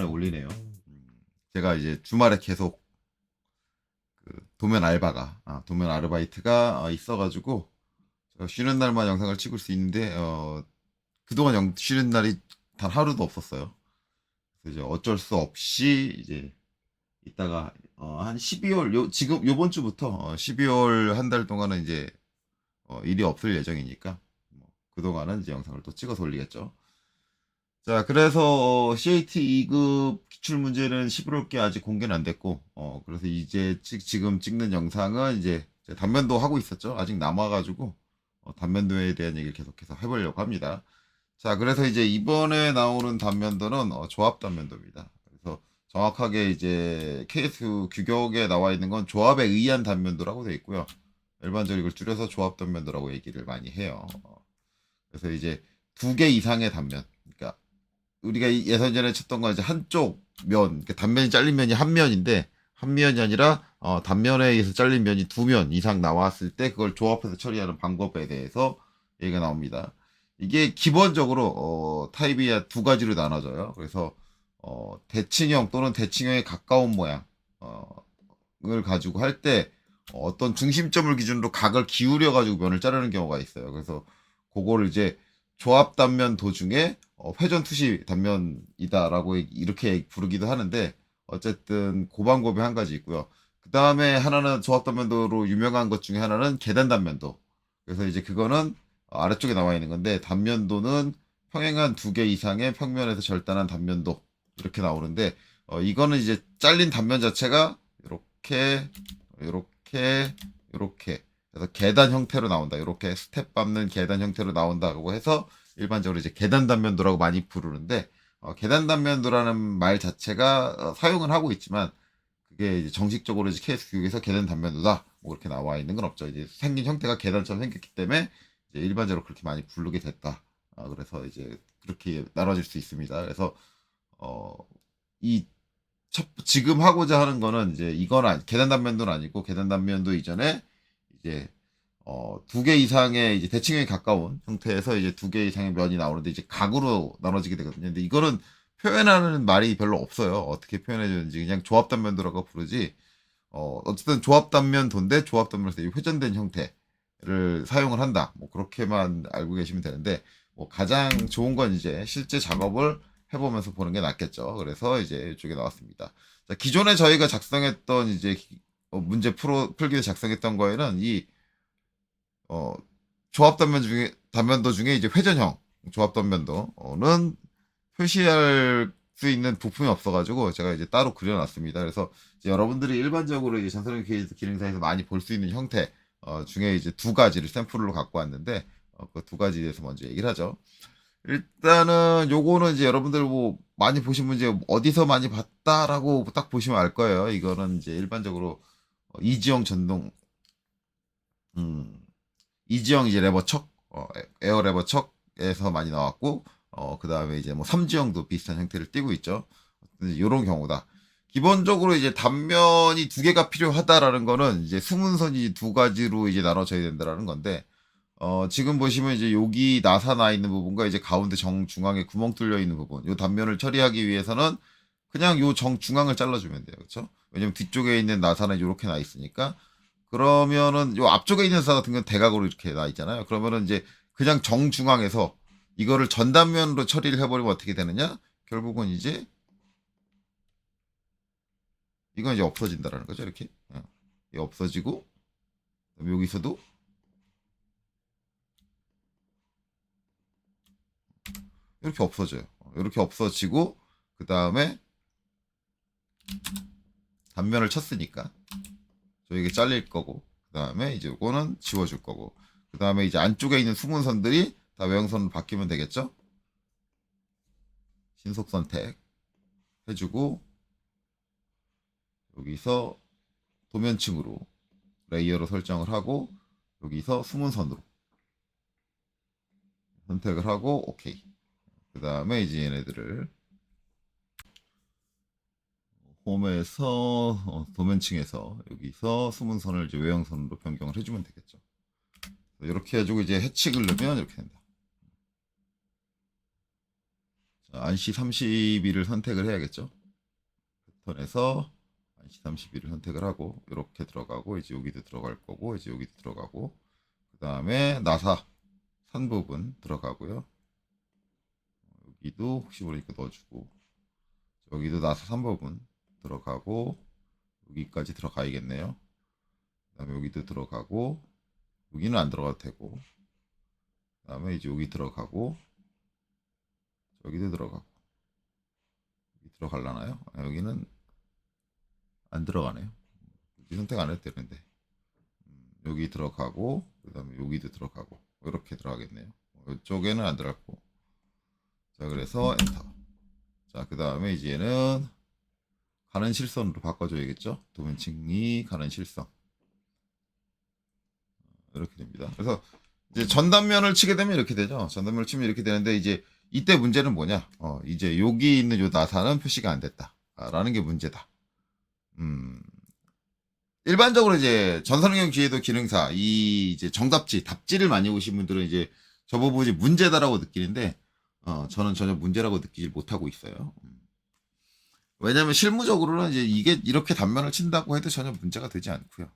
만에 올리네요. 제가 이제 주말에 계속 그 도면 아르바이트가 있어가지고 제가 쉬는 날만 영상을 찍을 수 있는데 그동안 쉬는 날이 단 하루도 없었어요. 그래서 이제 어쩔 수 없이 이제 이따가 한 12월 지금 요번 주부터 12월 한 달 동안은 이제 일이 없을 예정이니까 뭐 그동안은 이제 영상을 또 찍어서 올리겠죠. 자, 그래서 CAT 2급 기출 문제는 11월께 아직 공개는 안 됐고, 그래서 이제 지금 찍는 영상은 이제 단면도 하고 있었죠. 아직 남아가지고, 단면도에 대한 얘기를 계속해서 해보려고 합니다. 자, 그래서 이제 이번에 나오는 단면도는 조합 단면도입니다. 그래서 정확하게 이제 KS 규격에 나와 있는 건 조합에 의한 단면도라고 되어 있고요. 일반적으로 이걸 줄여서 조합 단면도라고 얘기를 많이 해요. 그래서 이제 두 개 이상의 단면, 그러니까 우리가 예선전에 쳤던 건 이제 한쪽 면, 그러니까 단면이 잘린 면이 한 면인데 한 면이 아니라 단면에 의해서 잘린 면이 두 면 이상 나왔을 때 그걸 조합해서 처리하는 방법에 대해서 얘기가 나옵니다. 이게 기본적으로 타입이 두 가지로 나눠져요. 그래서 대칭형 또는 대칭형에 가까운 모양을 가지고 할 때 어떤 중심점을 기준으로 각을 기울여 가지고 면을 자르는 경우가 있어요. 그래서 그거를 이제 조합 단면 도중에 회전 투시 단면이다라고 이렇게 부르기도 하는데 어쨌든 그 방법이 한 가지 있고요. 그 다음에 하나는 조합 단면도로 유명한 것 중에 하나는 계단 단면도. 그래서 이제 그거는 아래쪽에 나와 있는 건데 단면도는 평행한 두 개 이상의 평면에서 절단한 단면도 이렇게 나오는데 이거는 이제 잘린 단면 자체가 이렇게 이렇게 이렇게 그래서 계단 형태로 나온다. 이렇게 스텝 밟는 계단 형태로 나온다고 해서 일반적으로 이제 계단 단면도라고 많이 부르는데 계단 단면도라는 말 자체가 사용은 하고 있지만 그게 이제 정식적으로 이제 KS 교육에서 계단 단면도다 뭐 그렇게 나와 있는 건 없죠. 이제 생긴 형태가 계단처럼 생겼기 때문에 이제 일반적으로 그렇게 많이 부르게 됐다. 그래서 이제 그렇게 나눠질 수 있습니다. 그래서 어, 이 지금 하고자 하는 거는 이제 이건 계단 단면도는 아니고 계단 단면도 이전에 이제 두 개 이상의 이제 대칭형에 가까운 형태에서 이제 두 개 이상의 면이 나오는데 이제 각으로 나눠지게 되거든요. 근데 이거는 표현하는 말이 별로 없어요. 어떻게 표현해 주는지 그냥 조합 단면도라고 부르지. 어쨌든 조합 단면도인데 조합 단면에서 회전된 형태를 사용을 한다. 뭐 그렇게만 알고 계시면 되는데 뭐 가장 좋은 건 이제 실제 작업을 해보면서 보는 게 낫겠죠. 그래서 이제 이쪽에 나왔습니다. 자, 기존에 저희가 작성했던 이제 문제 풀기 위해 작성했던 거에는 이 어, 조합 단면도 중에 이제 회전형 조합 단면도는 표시할 수 있는 부품이 없어가지고 제가 이제 따로 그려놨습니다. 그래서 이제 여러분들이 일반적으로 이제 전설의 기능사에서 많이 볼 수 있는 형태 중에 이제 두 가지를 샘플로 갖고 왔는데 그 두 가지에 대해서 먼저 얘기를 하죠. 일단은 요거는 이제 여러분들 뭐 많이 보신 문제 어디서 많이 봤다라고 딱 보시면 알 거예요. 이거는 이제 일반적으로 이지영 전동 음, 이지영 이제 레버 척, 에어 레버 척에서 많이 나왔고, 그 다음에 이제 뭐 삼지영도 비슷한 형태를 띠고 있죠. 이런 경우다. 기본적으로 이제 단면이 두 개가 필요하다라는 거는 이제 수문선이 두 가지로 이제 나눠져야 된다라는 건데, 지금 보시면 이제 여기 나사 있는 부분과 이제 가운데 정중앙에 구멍 뚫려 있는 부분, 요 단면을 처리하기 위해서는 그냥 요 정중앙을 잘라주면 돼요. 그렇죠? 왜냐면 뒤쪽에 있는 나사는 이렇게 나 있으니까 그러면은 요 앞쪽에 있는 사 같은 건 대각으로 이렇게 나 있잖아요. 그러면은 이제 그냥 정중앙에서 이거를 전단면으로 처리를 해버리면 어떻게 되느냐? 결국은 이제 이건 이제 없어진다라는 거죠. 이렇게 이게 없어지고 여기서도 이렇게 없어져요. 이렇게 없어지고 그 다음에 단면을 쳤으니까 저에게 잘릴 거고 그 다음에 이제 이거는 지워줄 거고 그 다음에 이제 안쪽에 있는 수문선들이 다 외형선으로 바뀌면 되겠죠. 신속 선택 해주고 여기서 도면층으로 레이어로 설정을 하고 여기서 수문선으로 선택을 하고 오케이. 그 다음에 이제 얘네들을 홈에서 도면층에서 여기서 수문선을 이제 외형선으로 변경을 해주면 되겠죠. 이렇게 해주고 이제 해치를 넣으면 이렇게 된다. 자, 안시 32를 선택을 해야겠죠. 패턴에서 안시 32를 선택을 하고 이렇게 들어가고 이제 여기도 들어갈 거고 이제 여기도 들어가고 그 다음에 나사 산 부분 들어가고요. 여기도 혹시 모르니까 넣어주고 여기도 나사 산 부분 들어가고 여기까지 들어가야겠네요. 그 다음에 여기도 들어가고 여기는 안 들어가도 되고 그 다음에 이제 여기 들어가고 여기도 들어가고 여기 들어갈라나요? 여기는 안 들어가네요. 여기 선택 안 해도 되는데 여기 들어가고 그 다음에 여기도 들어가고 이렇게 들어가겠네요. 이쪽에는 안 들어갔고 자 그래서 엔터. 자 그 다음에 이제 얘는 가는 실선으로 바꿔줘야겠죠. 도면층이 가는 실선 이렇게 됩니다. 그래서 이제 전단면을 치게 되면 이렇게 되죠. 전단면을 치면 이렇게 되는데 이제 이때 문제는 뭐냐? 이제 여기 있는 요 나사는 표시가 안 됐다라는 게 문제다. 일반적으로 이제 전선경 기회도 기능사 이 이제 정답지 답지를 많이 보신 분들은 이제 저 부분이 문제다라고 느끼는데 저는 전혀 문제라고 느끼지 못하고 있어요. 왜냐하면 실무적으로는 이제 이게 이렇게 단면을 친다고 해도 전혀 문제가 되지 않고요.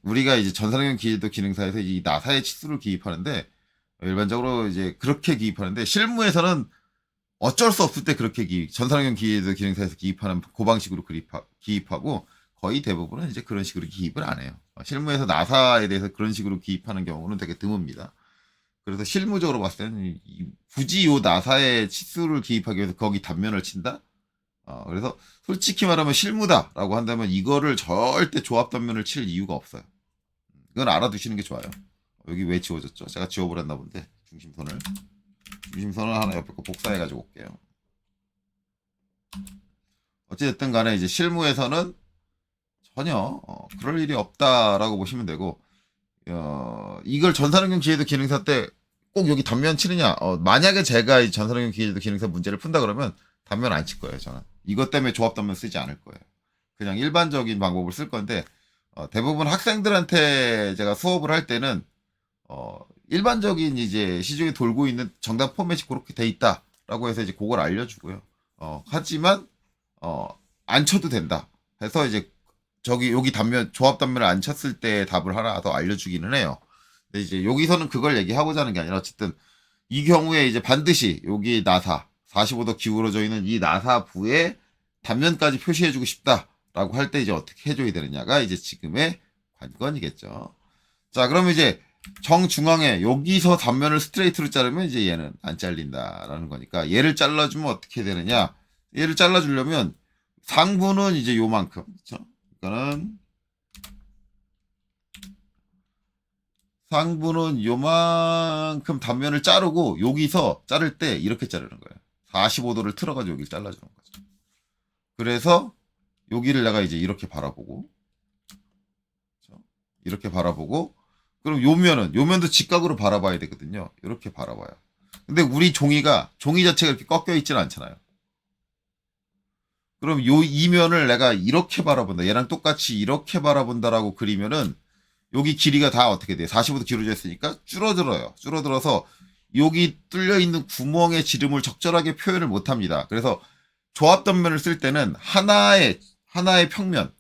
우리가 이제 전선경 기회도 기능사에서 이 나사의 치수를 기입하는데 일반적으로 이제 그렇게 기입하는데 실무에서는 어쩔 수 없을 때 그렇게 전선경 기회도 기능사에서 기입하는 그 방식으로 기입하고 거의 대부분은 이제 그런 식으로 기입을 안 해요. 실무에서 나사에 대해서 그런 식으로 기입하는 경우는 되게 드뭅니다. 그래서 실무적으로 봤을 때는 굳이 요 나사의 치수를 기입하기 위해서 거기 단면을 친다? 그래서 솔직히 말하면 실무다라고 한다면 이거를 절대 조합 단면을 칠 이유가 없어요. 이건 알아두시는 게 좋아요. 여기 왜 지워졌죠? 제가 지워버렸나 본데 중심선을 하나 옆에 거 복사해가지고 올게요. 어찌됐든 간에 이제 실무에서는 전혀 그럴 일이 없다라고 보시면 되고 이걸 전산응용 기회도 기능사 때 꼭 여기 단면 치느냐 만약에 제가 이 전산응용 기회도 기능사 문제를 푼다 그러면 단면 안 칠 거예요. 저는 이것 때문에 조합 단면 쓰지 않을 거예요. 그냥 일반적인 방법을 쓸 건데 대부분 학생들한테 제가 수업을 할 때는 일반적인 이제 시중에 돌고 있는 정답 포맷이 그렇게 돼 있다라고 해서 이제 그걸 알려주고요. 하지만 안 쳐도 된다 해서 이제 저기 여기 단면 조합 단면을 안 쳤을 때 답을 하나 더 알려주기는 해요. 근데 이제 여기서는 그걸 얘기하고자 하는 게 아니라 어쨌든 이 경우에 이제 반드시 여기 나사 45도 기울어져 있는 이 나사부에 단면까지 표시해주고 싶다라고 할 때 이제 어떻게 해줘야 되느냐가 이제 지금의 관건이겠죠. 자, 그럼 이제 정중앙에 여기서 단면을 스트레이트로 자르면 이제 얘는 안 잘린다라는 거니까 얘를 잘라주면 어떻게 되느냐? 얘를 잘라주려면 상부는 이제 요만큼, 그렇죠? 그러니까는 상부는 요만큼 단면을 자르고 여기서 자를 때 이렇게 자르는 거예요. 45도를 틀어가지고 여기를 잘라주는 거죠. 그래서 여기를 내가 이제 이렇게 바라보고 이렇게 바라보고 그럼 요면도 직각으로 바라봐야 되거든요. 이렇게 바라봐요. 근데 우리 종이 자체가 이렇게 꺾여 있지는 않잖아요. 그럼 이 면을 내가 이렇게 바라본다. 얘랑 똑같이 이렇게 바라본다라고 그리면은 여기 길이가 다 어떻게 돼? 45도 기울어져 있으니까 줄어들어요. 줄어들어서 여기 뚫려 있는 구멍의 지름을 적절하게 표현을 못 합니다. 그래서 조합 단면을 쓸 때는 하나의 평면,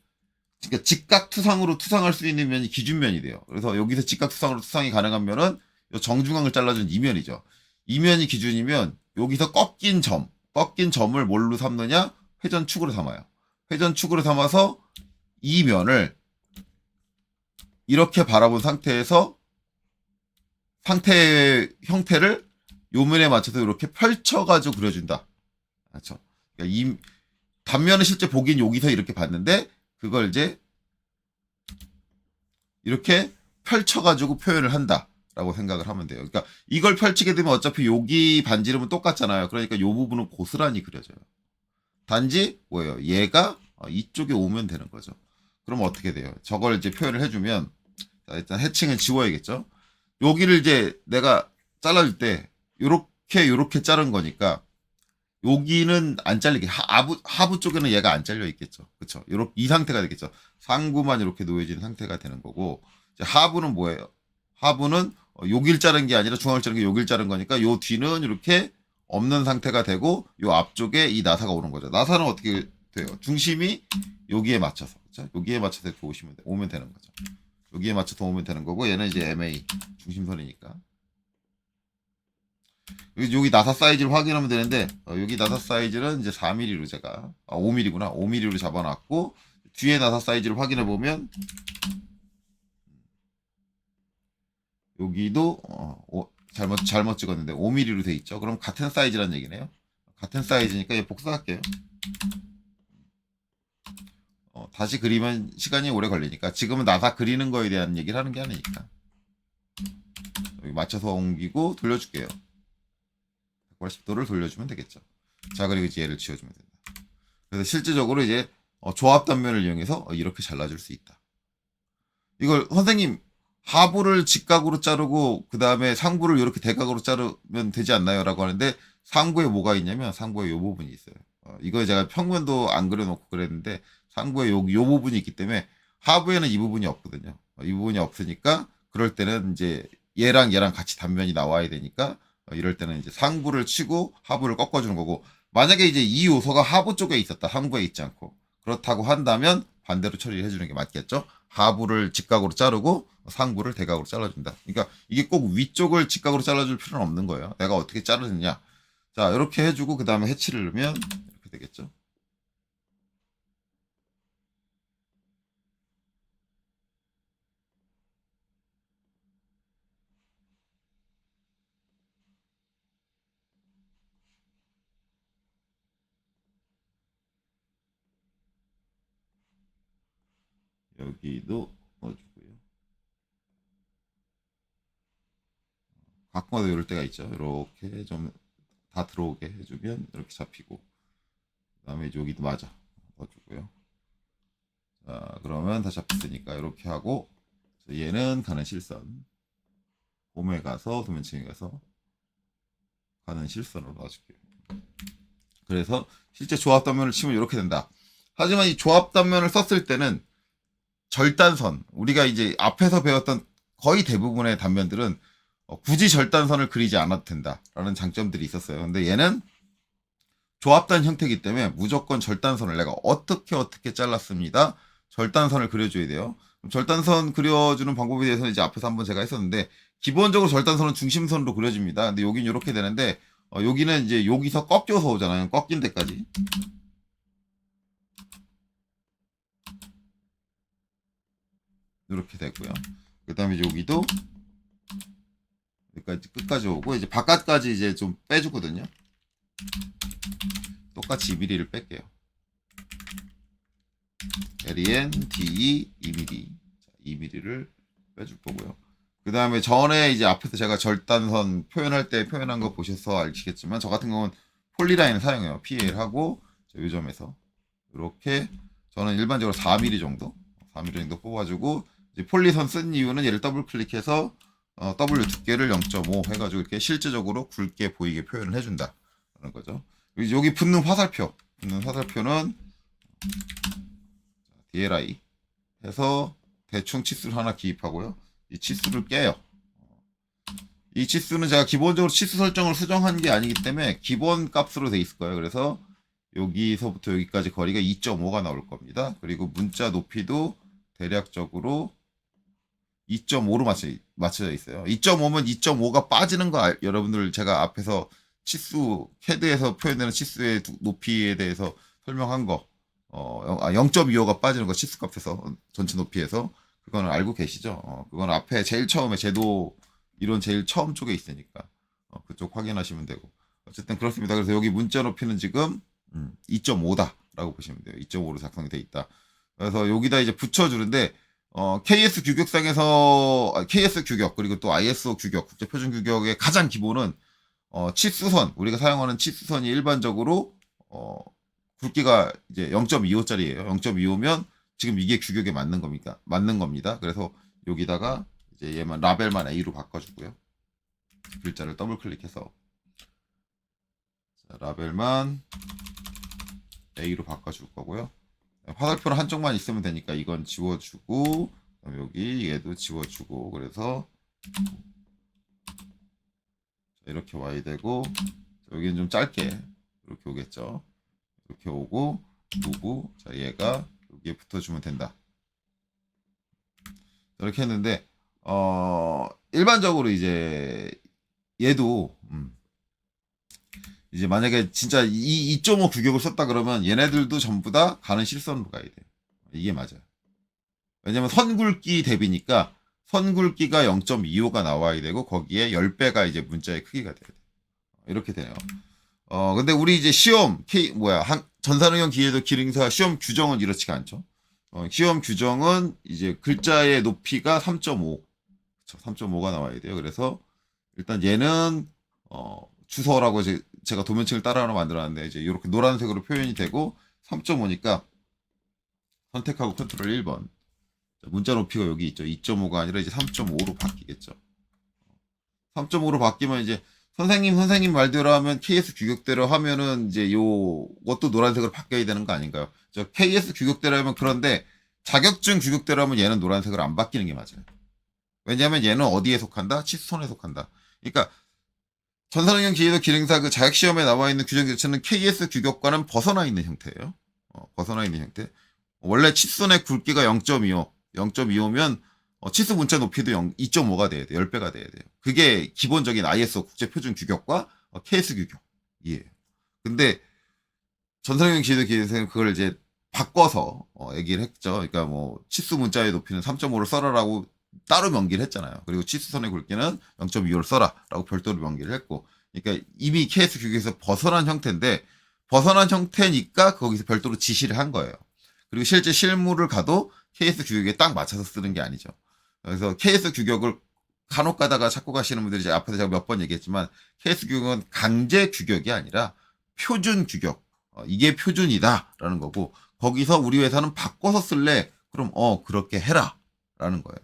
그러니까 직각투상으로 투상할 수 있는 면이 기준면이 돼요. 그래서 여기서 직각투상으로 투상이 가능한 면은 정중앙을 잘라준 이 면이죠. 이 면이 기준이면 여기서 꺾인 점을 뭘로 삼느냐? 회전축으로 삼아요. 회전축으로 삼아서 이 면을 이렇게 바라본 상태에서 상태의 형태를 요 면에 맞춰서 이렇게 펼쳐가지고 그려준다. 그렇죠? 그러니까 이 단면을 실제 보긴 여기서 이렇게 봤는데 그걸 이제 이렇게 펼쳐가지고 표현을 한다라고 생각을 하면 돼요. 그러니까 이걸 펼치게 되면 어차피 여기 반지름은 똑같잖아요. 그러니까 요 부분은 고스란히 그려져요. 단지 뭐예요? 얘가 이쪽에 오면 되는 거죠. 그럼 어떻게 돼요? 저걸 이제 표현을 해주면 자, 일단 해칭은 지워야겠죠. 여기를 이제 내가 잘라줄 때 요렇게 자른 거니까 여기는 안 잘리게 하부 쪽에는 얘가 안 잘려 있겠죠. 그렇죠? 요렇게 이 상태가 되겠죠. 상부만 이렇게 놓여진 상태가 되는 거고 이제 하부는 뭐예요? 하부는 여길 자른 게 아니라 중앙을 자른 게 여길 자른 거니까 요 뒤는 이렇게 없는 상태가 되고 요 앞쪽에 이 나사가 오는 거죠. 나사는 어떻게 돼요? 중심이 여기에 맞춰서, 그렇죠? 여기에 맞춰서 이렇게 오면 되는 거죠. 여기에 맞춰서 오면 되는 거고, 얘는 이제 MA 중심선이니까. 여기 나사 사이즈를 확인하면 되는데, 여기 나사 사이즈는 이제 4mm로 제가 5mm구나. 5mm로 잡아놨고, 뒤에 나사 사이즈를 확인해 보면 여기도 잘못 찍었는데 5mm로 돼 있죠. 그럼 같은 사이즈란 얘기네요. 같은 사이즈니까 얘 복사할게요. 다시 그리면 시간이 오래 걸리니까 지금은 나사 그리는 거에 대한 얘기를 하는 게 아니니까 여기 맞춰서 옮기고 돌려줄게요. 180도를 돌려주면 되겠죠. 자, 그리고 이제 얘를 지워주면 된다. 그래서 실질적으로 이제 조합 단면을 이용해서 이렇게 잘라줄 수 있다. 이걸 선생님 하부를 직각으로 자르고 그 다음에 상부를 이렇게 대각으로 자르면 되지 않나요? 라고 하는데 상부에 뭐가 있냐면 상부에 요 부분이 있어요. 이거 제가 평면도 안 그려놓고 그랬는데 상부에 요 부분이 있기 때문에 하부에는 이 부분이 없거든요. 이 부분이 없으니까 그럴 때는 이제 얘랑 같이 단면이 나와야 되니까 이럴 때는 이제 상부를 치고 하부를 꺾어주는 거고, 만약에 이제 이 요소가 하부 쪽에 있었다. 상부에 있지 않고. 그렇다고 한다면 반대로 처리를 해주는 게 맞겠죠. 하부를 직각으로 자르고 상부를 대각으로 잘라준다. 그러니까 이게 꼭 위쪽을 직각으로 잘라줄 필요는 없는 거예요. 내가 어떻게 자르느냐. 자, 이렇게 해주고 그 다음에 해치를 넣으면 이렇게 되겠죠. 여기도 넣어주고요. 가끔가다 이럴 때가 있죠. 이렇게 좀 다 들어오게 해주면 이렇게 잡히고, 그 다음에 여기도 맞아 넣어주고요. 자, 그러면 다 잡혔으니까 이렇게 하고, 얘는 가는 실선, 홈에 가서 도면층에 가서 가는 실선으로 놔줄게요. 그래서 실제 조합 단면을 치면 이렇게 된다. 하지만 이 조합 단면을 썼을 때는 절단선, 우리가 이제 앞에서 배웠던 거의 대부분의 단면들은 굳이 절단선을 그리지 않아도 된다라는 장점들이 있었어요. 근데 얘는 조합단 형태이기 때문에 무조건 절단선을 내가 어떻게 잘랐습니다. 절단선을 그려줘야 돼요. 절단선 그려주는 방법에 대해서는 이제 앞에서 한번 제가 했었는데, 기본적으로 절단선은 중심선으로 그려집니다. 근데 여긴 이렇게 되는데, 여기는 이제 여기서 꺾여서 오잖아요. 꺾인 데까지. 이렇게 되고요. 그 다음에 여기도 여기까지 끝까지 오고, 이제 바깥까지 이제 좀 빼주거든요. 똑같이 2mm를 뺄게요. LEN, DE, 2mm. 2mm를 빼줄 거고요. 그 다음에 전에 이제 앞에서 제가 절단선 표현할 때 표현한 거 보셔서 아시겠지만, 저 같은 경우는 폴리라인을 사용해요. PL 하고, 이 점에서. 이렇게, 저는 일반적으로 4mm 정도, 4mm 정도 뽑아주고, 이제 폴리선 쓴 이유는 얘를 더블 클릭해서, W 두께를 0.5 해가지고 이렇게 실제적으로 굵게 보이게 표현을 해준다. 그런 거죠. 여기 붙는 화살표는 DLI 해서 대충 치수를 하나 기입하고요. 이 치수를 깨요. 이 치수는 제가 기본적으로 치수 설정을 수정한 게 아니기 때문에 기본 값으로 돼 있을 거예요. 그래서 여기서부터 여기까지 거리가 2.5가 나올 겁니다. 그리고 문자 높이도 대략적으로 2.5로 맞춰져 있어요. 2.5면 2.5가 빠지는 거 여러분들 제가 앞에서 치수, 캐드에서 표현되는 치수의 높이에 대해서 설명한 거, 0.25가 빠지는 거 치수 값에서, 전체 높이에서, 그거는 알고 계시죠? 그건 앞에 제일 처음에 제도 이론 제일 처음 쪽에 있으니까, 그쪽 확인하시면 되고. 어쨌든 그렇습니다. 그래서 여기 문자 높이는 지금 2.5다라고 보시면 돼요. 2.5로 작성이 돼 있다. 그래서 여기다 이제 붙여주는데, KS 규격상에서, KS 규격, 그리고 또 ISO 규격, 국제표준 규격의 가장 기본은, 치수선, 우리가 사용하는 치수선이 일반적으로, 굵기가 이제 0.25짜리예요. 0.25면 지금 이게 규격에 맞는 겁니다. 그래서 여기다가 이제 얘만, 라벨만 A로 바꿔주고요. 글자를 더블 클릭해서. 자, 라벨만 A로 바꿔줄 거고요. 화살표는 한쪽만 있으면 되니까 이건 지워주고, 여기 얘도 지워주고, 그래서 이렇게 와야 되고, 여기는 좀 짧게 이렇게 오겠죠. 이렇게 오고 누구 자 얘가 여기에 붙어주면 된다. 이렇게 했는데 일반적으로 이제 얘도 이제 만약에 진짜 이 2.5 규격을 썼다 그러면 얘네들도 전부 다 가는 실선으로 가야 돼요. 이게 맞아요. 왜냐면 선굵기 대비니까 선굵기가 0.25가 나와야 되고 거기에 10배가 이제 문자의 크기가 돼야 돼요. 이렇게 돼요. 근데 우리 이제 시험 전산응용 기계도 기능사 시험 규정은 이렇지가 않죠. 시험 규정은 이제 글자의 높이가 3.5, 3.5가 나와야 돼요. 그래서 일단 얘는 주소라고 제가 도면층을 따라 하나 만들었는데 이제 이렇게 노란색으로 표현이 되고 3.5니까 선택하고 컨트롤 1번. 문자 높이가 여기 있죠. 2.5가 아니라 이제 3.5로 바뀌겠죠. 3.5로 바뀌면 이제 선생님 말대로 하면 KS 규격대로 하면은 이제 요것도 노란색으로 바뀌어야 되는 거 아닌가요? 저 KS 규격대로 하면 그런데 자격증 규격대로 하면 얘는 노란색으로 안 바뀌는 게 맞아요. 왜냐하면 얘는 어디에 속한다? 치수선에 속한다. 그러니까 전산응용 기계도 기능사 그 자격시험에 나와 있는 규정 자체는 KS 규격과는 벗어나 있는 형태예요. 벗어나 있는 형태. 원래 치수선의 굵기가 0.25, 0.25면 치수 문자 높이도 2.5가 돼야 돼요. 10배가 돼야 돼요. 그게 기본적인 ISO 국제표준 규격과 KS 규격이에요. 근데 전산응용 기계도 기능사는 그걸 이제 바꿔서 얘기를 했죠. 그러니까 뭐 치수 문자의 높이는 3.5를 써라라고 따로 명기를 했잖아요. 그리고 치수선의 굵기는 0.25를 써라라고 별도로 명기를 했고, 그러니까 이미 KS 규격에서 벗어난 형태인데 벗어난 형태니까 거기서 별도로 지시를 한 거예요. 그리고 실제 실무를 가도 KS 규격에 딱 맞춰서 쓰는 게 아니죠. 그래서 KS 규격을 간혹 가다가 찾고 가시는 분들이 이제 앞에서 제가 몇 번 얘기했지만 KS 규격은 강제 규격이 아니라 표준 규격. 이게 표준이다라는 거고 거기서 우리 회사는 바꿔서 쓸래? 그럼 그렇게 해라라는 거예요.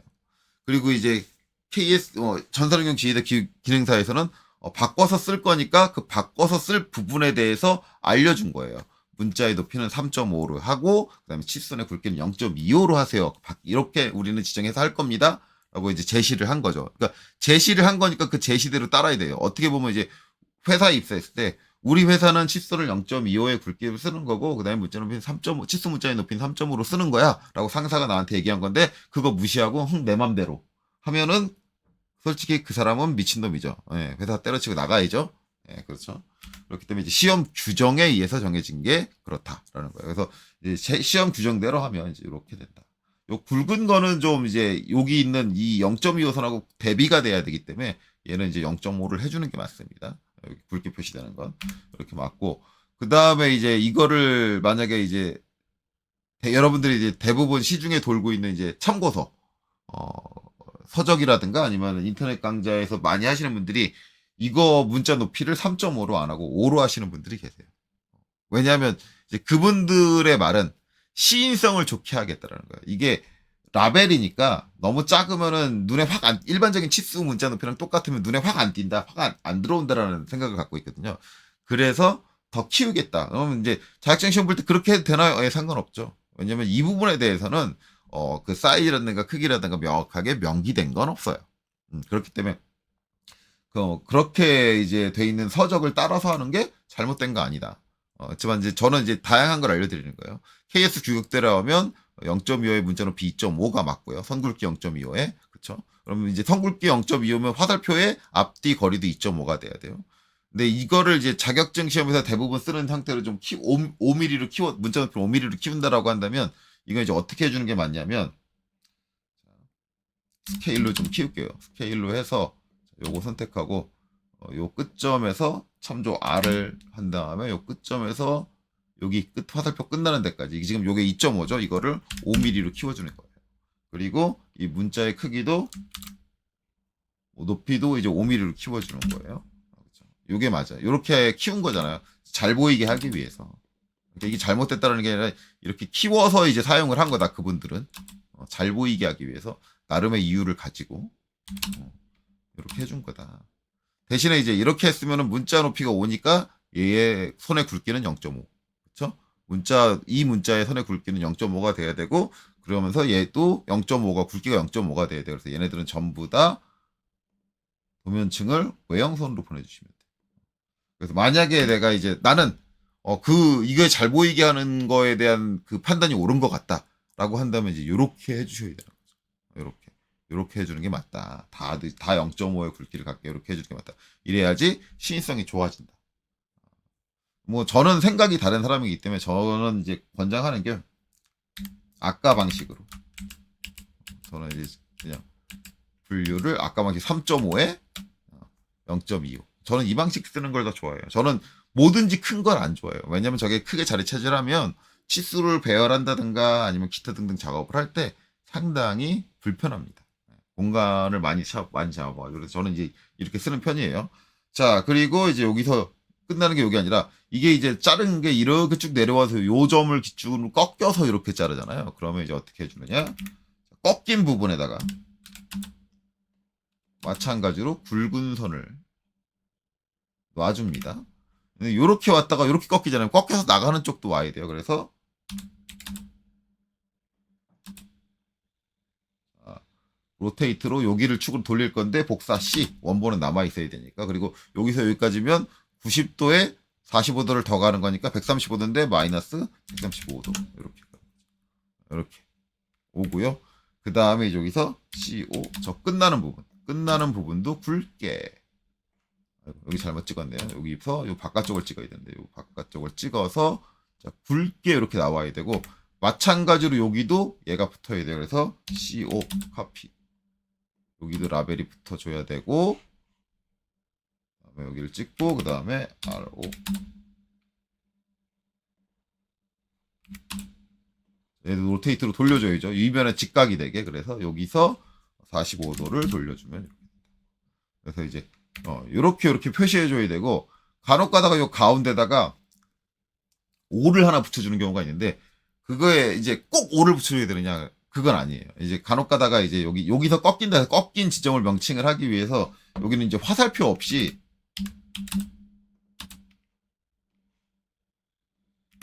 그리고 이제 KS 전산응용 지휘대 기능사에서는 바꿔서 쓸 거니까 그 바꿔서 쓸 부분에 대해서 알려준 거예요. 문자의 높이는 3.5로 하고 그다음에 치수선의 굵기는 0.25로 하세요. 이렇게 우리는 지정해서 할 겁니다. 라고 이제 제시를 한 거죠. 그러니까 제시를 한 거니까 그 제시대로 따라야 돼요. 어떻게 보면 이제 회사에 입사했을 때 우리 회사는 치수선을 0.25의 굵기로 쓰는 거고 그다음에 문자 높이는 3.5 치수 문자의 높이는 3.5로 쓰는 거야라고 상사가 나한테 얘기한 건데 그거 무시하고 내 맘대로 하면은 솔직히 그 사람은 미친놈이죠. 예, 회사 때려치고 나가야죠. 예, 그렇죠. 그렇기 때문에 이제 시험 규정에 의해서 정해진 게 그렇다라는 거예요. 그래서 이제 시험 규정대로 하면 이제 이렇게 된다. 요 굵은 거는 좀 이제 여기 있는 이 0.25선하고 대비가 돼야 되기 때문에 얘는 이제 0.5를 해주는 게 맞습니다. 여기 굵게 표시되는 건 이렇게 맞고 그 다음에 이제 이거를 만약에 이제 여러분들이 이제 대부분 시중에 돌고 있는 이제 참고서 서적이라든가 아니면 인터넷 강좌에서 많이 하시는 분들이 이거 문자 높이를 3.5로 안 하고 5로 하시는 분들이 계세요. 왜냐하면 이제 그분들의 말은 시인성을 좋게 하겠다라는 거예요. 이게 라벨이니까 너무 작으면은 눈에 확 안, 일반적인 치수 문자 높이랑 똑같으면 눈에 확 안 띈다, 확 안 들어온다라는 생각을 갖고 있거든요. 그래서 더 키우겠다. 그러면 이제 자격증 시험 볼 때 그렇게 해도 되나요? 예, 상관없죠. 왜냐면 이 부분에 대해서는 그 사이즈라든가 크기라든가 명확하게 명기된 건 없어요. 그렇기 때문에 그렇게 이제 돼 있는 서적을 따라서 하는 게 잘못된 거 아니다. 하지만 이제 저는 이제 다양한 걸 알려드리는 거예요. KS 규격대로 하면 0.25의 문자 높이 2.5가 맞고요. 선굵기 0.25에 그렇죠. 그러면 이제 선굵기 0.25면 화살표의 앞뒤 거리도 2.5가 돼야 돼요. 근데 이거를 이제 자격증 시험에서 대부분 쓰는 상태로 좀 5mm로 키워 문자 높이 5mm로 키운다라고 한다면 이건 이제 어떻게 해주는 게 맞냐면 스케일로 좀 키울게요. 스케일로 해서 요거 선택하고 요 끝점에서 참조 R을 한 다음에 요 끝점에서 여기 끝 화살표 끝나는 데까지 지금 요게 2.5죠. 이거를 5mm로 키워주는 거예요. 그리고 이 문자의 크기도 높이도 이제 5mm로 키워주는 거예요. 그렇죠? 요게 맞아요. 이렇게 키운 거잖아요. 잘 보이게 하기 위해서. 그러니까 이게 잘못됐다는 게 아니라 이렇게 키워서 이제 사용을 한 거다. 그분들은 잘 보이게 하기 위해서 나름의 이유를 가지고 이렇게 해준 거다. 대신에 이제 이렇게 했으면 문자 높이가 5니까 얘의 손의 굵기는 0.5. 그렇죠? 이 문자의 손의 굵기는 0.5가 돼야 되고 그러면서 얘도 0.5가 굵기가 0.5가 돼야 돼요. 그래서 얘네들은 전부 다 도면층을 외형선으로 보내주시면 돼요. 그래서 만약에 내가 이제 나는 이게 잘 보이게 하는 거에 대한 그 판단이 옳은 것 같다라고 한다면 이제 요렇게 해주셔야 되는 거죠. 요렇게 해주는 게 맞다. 다 0.5의 굵기를 갖게 요렇게 해주는 게 맞다. 이래야지 시인성이 좋아진다. 뭐 저는 생각이 다른 사람이기 때문에 저는 이제 권장하는 게 아까 방식으로 저는 이제 그냥 분류를 아까 방식 3.5에 0.25 저는 이 방식 쓰는 걸 더 좋아해요. 저는 뭐든지 큰 걸 안 좋아해요. 왜냐면 저게 크게 자리 차지하면 치수를 배열한다든가 아니면 기타 등등 작업을 할 때 상당히 불편합니다. 공간을 많이 잡아봐요. 그래서 저는 이제 이렇게 쓰는 편이에요. 자, 그리고 이제 여기서 끝나는 게 여기 아니라 이게 이제 자른 게 이렇게 쭉 내려와서 요 점을 기준으로 꺾여서 이렇게 자르잖아요. 그러면 이제 어떻게 해주느냐? 꺾인 부분에다가 마찬가지로 굵은 선을 놔줍니다. 이렇게 왔다가 이렇게 꺾이잖아요. 꺾여서 나가는 쪽도 와야 돼요. 그래서 로테이트로 여기를 축으로 돌릴 건데 복사 C 원본은 남아 있어야 되니까. 그리고 여기서 여기까지면 90도에 45도를 더 가는 거니까 135도인데 마이너스 135도 이렇게 오고요. 그 다음에 여기서 CO 저 끝나는 부분도 굵게 여기 잘못 찍었네요. 여기서 요 바깥쪽을 찍어야 되는데 요 바깥쪽을 찍어서 자, 굵게 이렇게 나와야 되고 마찬가지로 여기도 얘가 붙어야 돼요. 그래서 CO 카피 여기도 라벨이 붙어줘야 되고 그다음에 여기를 찍고 그 다음에 RO 얘도 로테이트로 돌려줘야죠. 이면에 직각이 되게. 그래서 여기서 45도를 돌려주면 그래서 이제 이렇게 표시해줘야 되고 간혹 가다가 요 가운데다가 5를 하나 붙여주는 경우가 있는데 그거에 이제 꼭 5를 붙여줘야 되느냐 그건 아니에요. 이제 간혹 가다가 이제 여기서 꺾인다 꺾인 지점을 명칭을 하기 위해서 여기는 이제 화살표 없이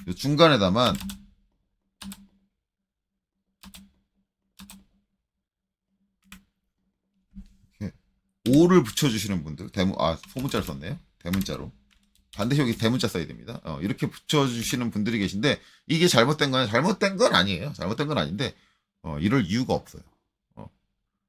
요 중간에다만 5를 붙여주시는 분들 소문자를 썼네요. 대문자로 반드시 여기 대문자 써야 됩니다. 이렇게 붙여주시는 분들이 계신데 이게 잘못된 건 아니에요. 잘못된 건 아닌데 이럴 이유가 없어요.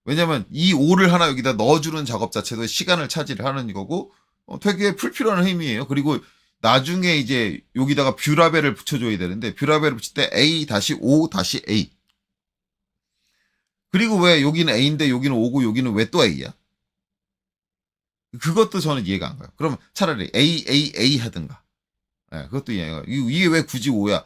왜냐면 이 5를 하나 여기다 넣어주는 작업 자체도 시간을 차지하는 거고 되게 불필요한 힘이에요. 그리고 나중에 이제 여기다가 뷰라벨을 붙여줘야 되는데 뷰라벨을 붙일 때 A-5-A 그리고 왜 여기는 A인데 여기는 5고 여기는 왜 또 A야? 그것도 저는 이해가 안 가요. 그러면 차라리 A 하든가. 예, 그것도 이해가. 이게 왜 굳이 5야?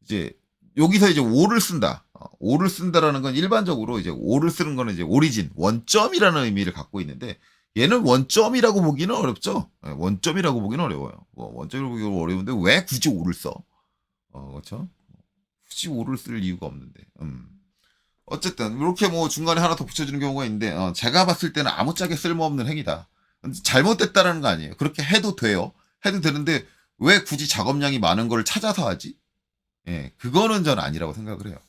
이제 여기서 이제 5를 쓴다. 5를 쓴다라는 건 일반적으로 이제 5를 쓰는 거는 이제 오리진, 원점이라는 의미를 갖고 있는데 얘는 원점이라고 보기는 어렵죠. 예, 원점이라고 보기는 어려워요. 원점이라고 보기는 어려운데 왜 굳이 5를 써? 그렇죠? 굳이 5를 쓸 이유가 없는데. 어쨌든 이렇게 뭐 중간에 하나 더 붙여주는 경우가 있는데 제가 봤을 때는 아무짝에 쓸모없는 행위다. 잘못됐다라는 거 아니에요. 그렇게 해도 돼요. 해도 되는데 왜 굳이 작업량이 많은 걸 찾아서 하지? 예, 그거는 전 아니라고 생각을 해요.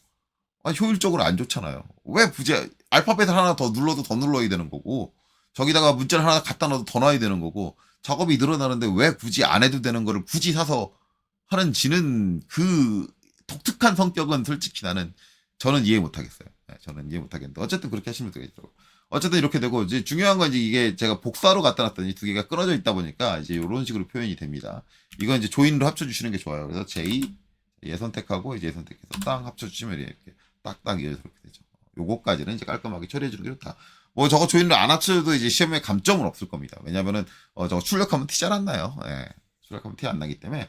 효율적으로 안 좋잖아요. 왜 굳이 알파벳을 하나 더 눌러도 더 눌러야 되는 거고 저기다가 문자를 하나 갖다 넣어도 더 놔야 되는 거고 작업이 늘어나는데 왜 굳이 안 해도 되는 거를 굳이 사서 하는지는 그 독특한 성격은 솔직히 저는 이해 못 하겠어요. 저는 이해 못 하겠는데 어쨌든 그렇게 하시면 되겠죠. 어쨌든 이렇게 되고 이제 중요한 건 이게 제가 복사로 갖다 놨더니 두 개가 끊어져 있다 보니까 이제 이런 식으로 표현이 됩니다. 이건 이제 조인으로 합쳐주시는 게 좋아요. 그래서 얘 선택하고 이제 얘 선택해서 땅 합쳐주시면 이렇게 딱딱 이렇게 되죠. 요거까지는 이제 깔끔하게 처리해주는 게 좋다. 뭐 저거 조인으로 안 합쳐도 이제 시험에 감점은 없을 겁니다. 왜냐면은 저거 출력하면 티 잘 안 나요. 예. 출력하면 티 안 나기 때문에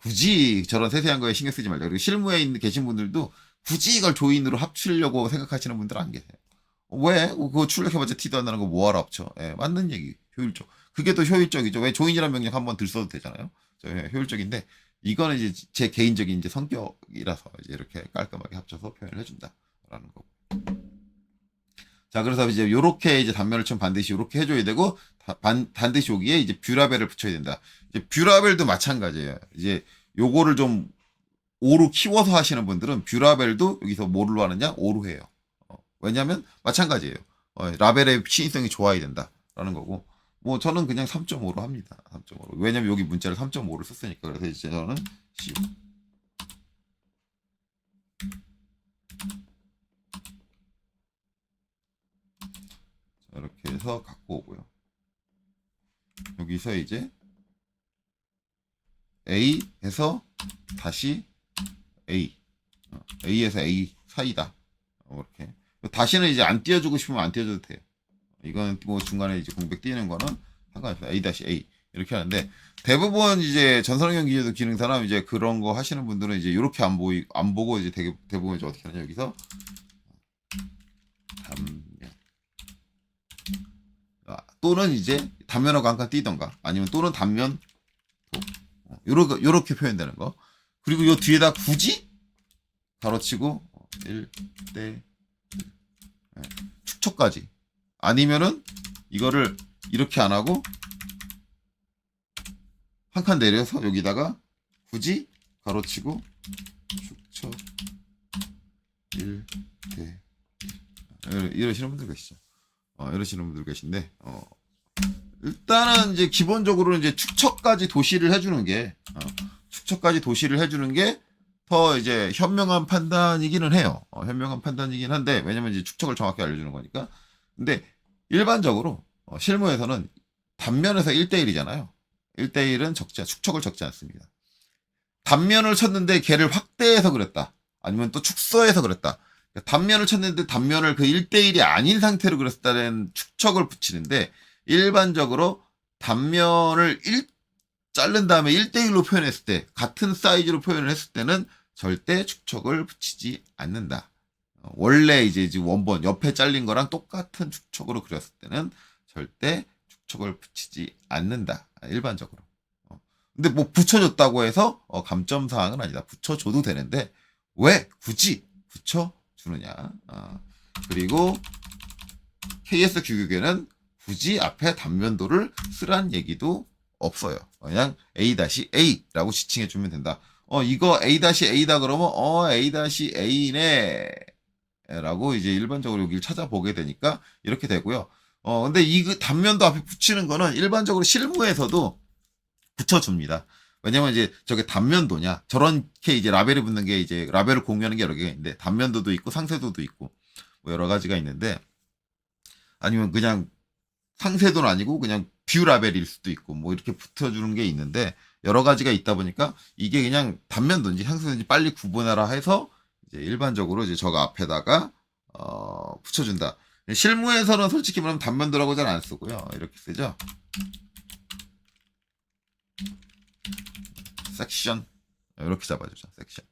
굳이 저런 세세한 거에 신경 쓰지 말자. 그리고 실무에 계신 분들도 굳이 이걸 조인으로 합치려고 생각하시는 분들은 안 계세요. 왜? 그거 출력해봤자 티도 안 나는 거 뭐하러 합쳐? 예, 맞는 얘기. 효율적. 그게 더 효율적이죠. 왜 조인이라는 명령 한번 들 써도 되잖아요. 효율적인데, 이거는 이제 제 개인적인 이제 성격이라서 이제 이렇게 깔끔하게 합쳐서 표현을 해준다라는 거고. 자, 그래서 이제 요렇게 이제 단면을 좀 반드시 요렇게 해줘야 되고, 반드시 여기에 이제 뷰라벨을 붙여야 된다. 이제 뷰라벨도 마찬가지예요. 이제 요거를 좀 5로 키워서 하시는 분들은 뷰라벨도 여기서 뭐로 하느냐? 5로 해요. 왜냐하면 마찬가지예요. 라벨의 시인성이 좋아야 된다라는 거고 뭐 저는 그냥 3.5로 합니다. 3.5로. 왜냐면 여기 문자를 3.5를 썼으니까. 그래서 이제 저는 C 이렇게 해서 갖고 오고요. 여기서 이제 A에서 다시 A, A에서 A 사이다. 이렇게. 다시는 이제 안 띄워주고 싶으면 안 띄워줘도 돼요. 이건 뭐 중간에 이제 공백 띄는 거는 상관없어요. A-A 이렇게 하는데 대부분 이제 전선경 기계도 기능사람 이제 그런 거 하시는 분들은 이제 이렇게 안 보고 이제 대부분 이제 어떻게 하냐 여기서 단면 또는 이제 단면하고 한 칸 띄던가 아니면 또는 단면 요렇게 표현되는 거. 그리고 요 뒤에다 굳이 가로치고 1대 축척까지 아니면은 이거를 이렇게 안 하고 한 칸 내려서 여기다가 굳이 가로치고 축척 1대 이러시는 분들 계시죠. 이러시는 분들 계신데 일단은 이제 기본적으로 이제 축척까지 도시를 해주는 게 축척까지 도시를 해주는 게 더 이제 현명한 판단이기는 해요. 현명한 판단이긴 한데 왜냐면 이제 축척을 정확히 알려주는 거니까. 근데 일반적으로 실무에서는 단면에서 1대1이잖아요. 1대1은 축척을 적지 않습니다. 단면을 쳤는데 걔를 확대해서 그랬다. 아니면 또 축소해서 그랬다. 단면을 쳤는데 단면을 그 1대1이 아닌 상태로 그렸다는 축척을 붙이는데 일반적으로 단면을 자른 다음에 1대1로 표현했을 때 같은 사이즈로 표현을 했을 때는 절대 축척을 붙이지 않는다. 원래 이제 원본 옆에 잘린 거랑 똑같은 축척으로 그렸을 때는 절대 축척을 붙이지 않는다. 일반적으로. 근데 뭐 붙여줬다고 해서 감점 사항은 아니다. 붙여줘도 되는데 왜 굳이 붙여주느냐. 그리고 KS 규격에는 굳이 앞에 단면도를 쓰란 얘기도 없어요. 그냥 A-A라고 지칭해주면 된다. 이거 A-A다 그러면 A-A네 라고 이제 일반적으로 여기를 찾아보게 되니까 이렇게 되고요. 근데 이 단면도 앞에 붙이는 거는 일반적으로 실무에서도 붙여줍니다. 왜냐면 이제 저게 단면도냐 저렇게 이제 라벨이 붙는 게 이제 라벨을 공유하는 게 여러 개가 있는데 단면도도 있고 상세도도 있고 뭐 여러 가지가 있는데 아니면 그냥 상세도는 아니고 그냥 뷰 라벨일 수도 있고 뭐 이렇게 붙여주는 게 있는데 여러 가지가 있다 보니까 이게 그냥 단면도인지 상세도인지 빨리 구분하라 해서 이제 일반적으로 이제 저거 앞에다가 붙여준다. 실무에서는 솔직히 말하면 단면도라고 잘 안 쓰고요. 이렇게 쓰죠. 섹션 이렇게 잡아주죠. 섹션.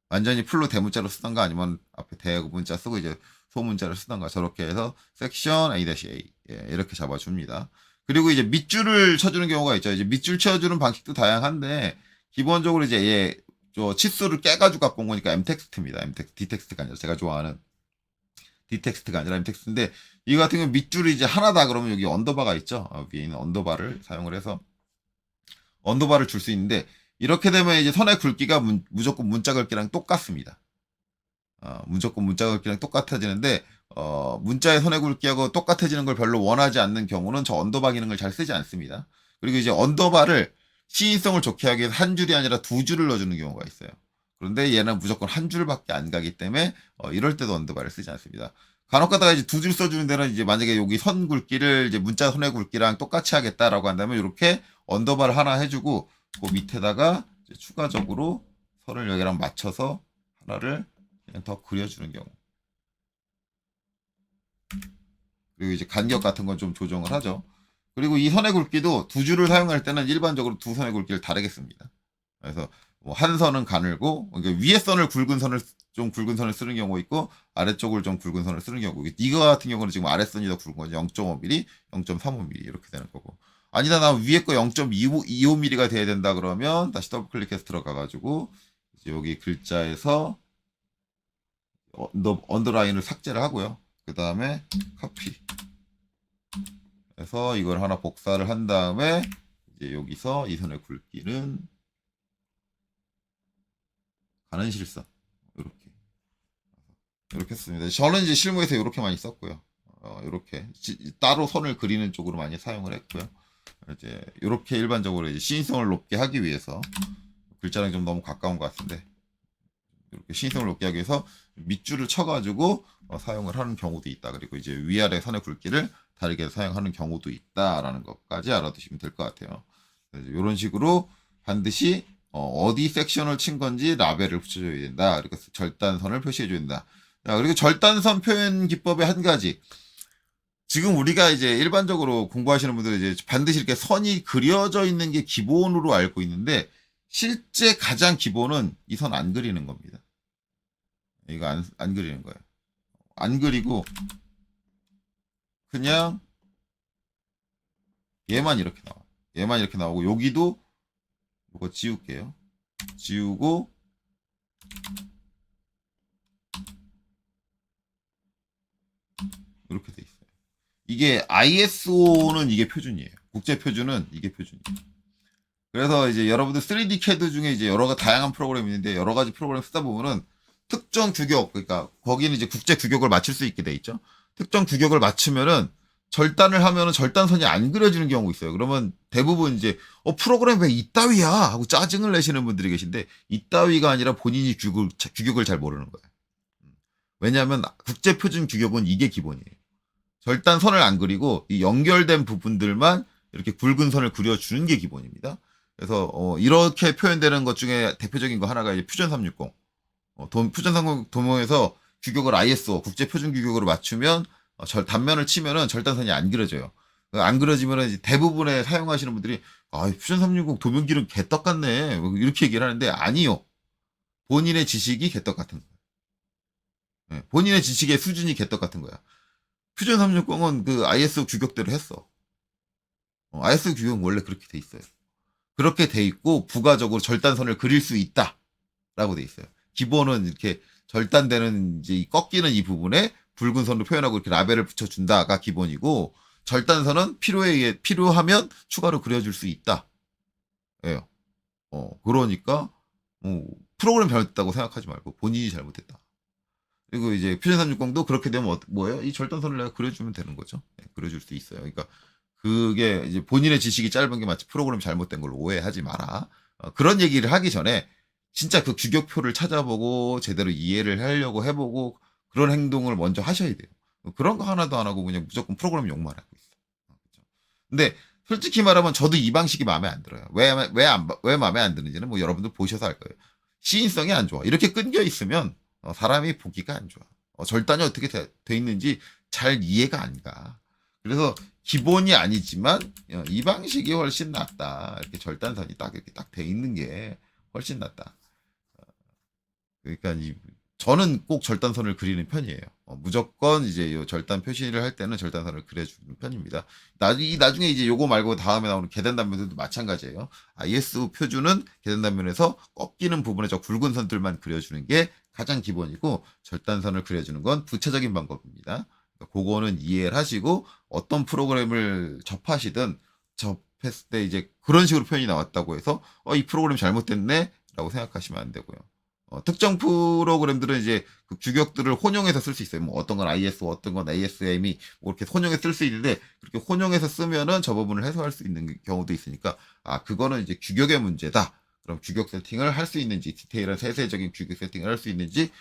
완전히 풀로 대문자로 쓰던가 아니면 앞에 대문자 쓰고 이제 소문자를 쓰던가 저렇게 해서 섹션 A-A 이렇게 잡아줍니다. 그리고 이제 밑줄을 쳐주는 경우가 있죠. 이제 밑줄 쳐주는 방식도 다양한데 기본적으로 이제 저 치수를 깨가지고 갖고 온 거니까 M텍스트입니다. M텍스트, D텍스트가 아니라 제가 좋아하는 D텍스트가 아니라 M텍스트인데 이 같은 경우 밑줄이 이제 하나다 그러면 여기 언더바가 있죠. 위에 있는 언더바를 사용을 해서 언더바를 줄 수 있는데 이렇게 되면 이제 선의 굵기가 무조건 문자 굵기랑 똑같습니다. 무조건 문자 굵기랑 똑같아지는데 문자의 선의 굵기하고 똑같아지는 걸 별로 원하지 않는 경우는 저 언더바 기능을 잘 쓰지 않습니다. 그리고 이제 언더바를 시인성을 좋게 하기 위해서 한 줄이 아니라 두 줄을 넣어주는 경우가 있어요. 그런데 얘는 무조건 한 줄밖에 안 가기 때문에 이럴 때도 언더바를 쓰지 않습니다. 간혹 가다가 이제 두 줄 써주는 데는 이제 만약에 여기 선 굵기를 이제 문자 선의 굵기랑 똑같이 하겠다라고 한다면 이렇게 언더바를 하나 해주고 그 밑에다가 추가적으로 선을 여기랑 맞춰서 하나를 그냥 더 그려주는 경우. 그리고 이제 간격 같은 건 좀 조정을 하죠. 그리고 이 선의 굵기도 두 줄을 사용할 때는 일반적으로 두 선의 굵기를 다르게 씁니다. 그래서 뭐한 선은 가늘고 그러니까 위에 선을 좀 굵은 선을 쓰는 경우 있고 아래쪽을 좀 굵은 선을 쓰는 경우 있고 이거 같은 경우는 지금 아랫선이 더 굵은 거죠. 0.5mm, 0.35mm 이렇게 되는 거고 아니다 나 위에 거 0.25mm가 돼야 된다 그러면 다시 더블 클릭해서 들어가 가지고 이제 여기 글자에서 언더라인을 삭제를 하고요. 그 다음에 카피 해서 이걸 하나 복사를 한 다음에 이제 여기서 이 선의 굵기는 가는 실선 이렇게 했습니다. 저는 이제 실무에서 이렇게 많이 썼고요. 이렇게 따로 선을 그리는 쪽으로 많이 사용을 했고요. 이제 이렇게 일반적으로 이제 시인성을 높게 하기 위해서 글자랑 좀 너무 가까운 것 같은데 이렇게 시인성을 높게 하기 위해서 밑줄을 쳐가지고 사용을 하는 경우도 있다. 그리고 이제 위아래 선의 굵기를 다르게 사용하는 경우도 있다라는 것까지 알아두시면 될 것 같아요. 이런 식으로 반드시 어디 섹션을 친 건지 라벨을 붙여줘야 된다. 그리고 절단선을 표시해줘야 된다. 자, 그리고 절단선 표현 기법의 한 가지. 지금 우리가 이제 일반적으로 공부하시는 분들은 이제 반드시 이렇게 선이 그려져 있는 게 기본으로 알고 있는데 실제 가장 기본은 이 선 안 그리는 겁니다. 이거 안 그리는 거예요. 안 그리고 그냥 얘만 이렇게 나와. 얘만 이렇게 나오고 여기도 이거 지울게요. 지우고 이렇게 돼 있어요. 이게 ISO는 이게 표준이에요. 국제 표준은 이게 표준이에요. 그래서 이제 여러분들 3D CAD 중에 이제 여러 가지 다양한 프로그램이 있는데 여러 가지 프로그램 쓰다 보면은 특정 규격, 그러니까 거기는 이제 국제 규격을 맞출 수 있게 돼 있죠. 특정 규격을 맞추면은 절단을 하면은 절단선이 안 그려지는 경우가 있어요. 그러면 대부분 이제 프로그램 왜 이따위야 하고 짜증을 내시는 분들이 계신데 이따위가 아니라 본인이 규격을 잘 모르는 거예요. 왜냐하면 국제 표준 규격은 이게 기본이에요. 절단선을 안 그리고 이 연결된 부분들만 이렇게 굵은 선을 그려주는 게 기본입니다. 그래서 이렇게 표현되는 것 중에 대표적인 거 하나가 이제 퓨전 360. 퓨전 360 도면에서 규격을 ISO 국제 표준 규격으로 맞추면 단면을 치면은 절단선이 안 그려져요. 안 그려지면은 대부분의 사용하시는 분들이 퓨전 360 도면 기록 개떡 같네 이렇게 얘기를 하는데 아니요. 본인의 지식이 개떡 같은 거예요. 네, 본인의 지식의 수준이 개떡 같은 거야. 퓨전 360은 그 ISO 규격대로 했어. ISO 규격은 원래 그렇게 돼 있어요. 그렇게 돼 있고 부가적으로 절단선을 그릴 수 있다라고 돼 있어요. 기본은 이렇게 절단되는 이제 꺾이는 이 부분에 붉은 선으로 표현하고 이렇게 라벨을 붙여준다가 기본이고 절단선은 필요하면 추가로 그려줄 수 있다. 예요. 그러니까 프로그램 잘못했다고 생각하지 말고 본인이 잘못했다. 그리고 이제 퓨전 360도 그렇게 되면 뭐예요? 이 절단선을 내가 그려주면 되는 거죠. 네, 그려줄 수 있어요. 그러니까 그게 이제 본인의 지식이 짧은 게 마치 프로그램이 잘못된 걸로 오해하지 마라. 그런 얘기를 하기 전에 진짜 그 규격표를 찾아보고 제대로 이해를 하려고 해보고 그런 행동을 먼저 하셔야 돼요. 그런 거 하나도 안 하고 그냥 무조건 프로그램 욕만 하고 있어. 그렇죠? 근데 솔직히 말하면 저도 이 방식이 마음에 안 들어요. 왜 마음에 안 드는지는 뭐 여러분들 보셔서 알 거예요. 시인성이 안 좋아. 이렇게 끊겨 있으면 사람이 보기가 안 좋아. 절단이 어떻게 돼 있는지 잘 이해가 안 가. 그래서 기본이 아니지만 이 방식이 훨씬 낫다. 이렇게 절단선이 딱 이렇게 딱 돼 있는 게 훨씬 낫다. 그러니까 저는 꼭 절단선을 그리는 편이에요. 무조건 이제 요 절단 표시를 할 때는 절단선을 그려주는 편입니다. 나중에 이제 요거 말고 다음에 나오는 계단 단면들도 마찬가지예요. ISO 표준은 계단 단면에서 꺾이는 부분에 저 굵은 선들만 그려주는 게 가장 기본이고 절단선을 그려주는 건 부차적인 방법입니다. 그거는 이해를 하시고 어떤 프로그램을 접했을 때 이제 그런 식으로 표현이 나왔다고 해서 이 프로그램 잘못됐네 라고 생각하시면 안 되고요. 특정 프로그램들은 이제 그 규격들을 혼용해서 쓸 수 있어요. 뭐 어떤 건 ISO, 어떤 건 ASME 뭐 이렇게 혼용해서 쓸 수 있는데 그렇게 혼용해서 쓰면은 저 부분을 해소할 수 있는 경우도 있으니까 그거는 이제 규격의 문제다. 그럼 규격 세팅을 할 수 있는지 디테일한 세세적인 규격 세팅을 할 수 있는지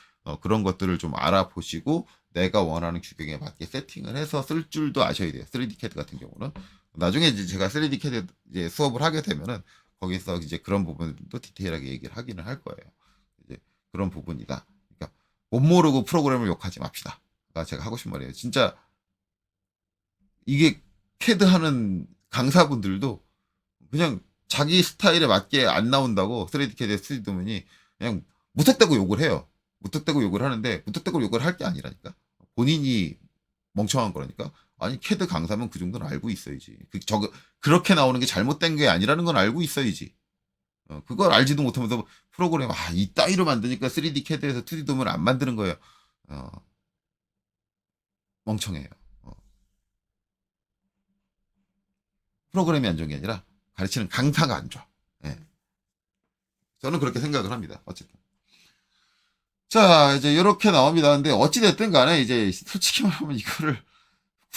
그런 것들을 좀 알아보시고 내가 원하는 규격에 맞게 세팅을 해서 쓸 줄도 아셔야 돼요. 3D CAD 같은 경우는 나중에 이제 제가 3D CAD 이제 수업을 하게 되면은 거기서 이제 그런 부분도 디테일하게 얘기를 하기는 할 거예요. 이제 그런 부분이다. 그러니까 못 모르고 프로그램을 욕하지 맙시다. 제가 하고 싶은 말이에요. 진짜 이게 CAD 하는 강사분들도 그냥 자기 스타일에 맞게 안 나온다고 3D CAD 스튜디오 도면이 그냥 무턱대고 욕을 해요. 무턱대고 욕을 하는데 무턱대고 욕을 할 게 아니라니까. 본인이 멍청한 거라니까. 아니 캐드 강사면 그 정도는 알고 있어야지. 그렇게 나오는 게 잘못된 게 아니라는 건 알고 있어야지. 그걸 알지도 못하면서 프로그램 이따위로 만드니까 3D 캐드에서 2D 도면을 안 만드는 거예요. 멍청해요. 프로그램이 안 좋은 게 아니라 가르치는 강사가 안 좋아. 예. 저는 그렇게 생각을 합니다. 어쨌든. 자, 이제 이렇게 나옵니다. 근데 어찌됐든 간에 이제 솔직히 말하면 이거를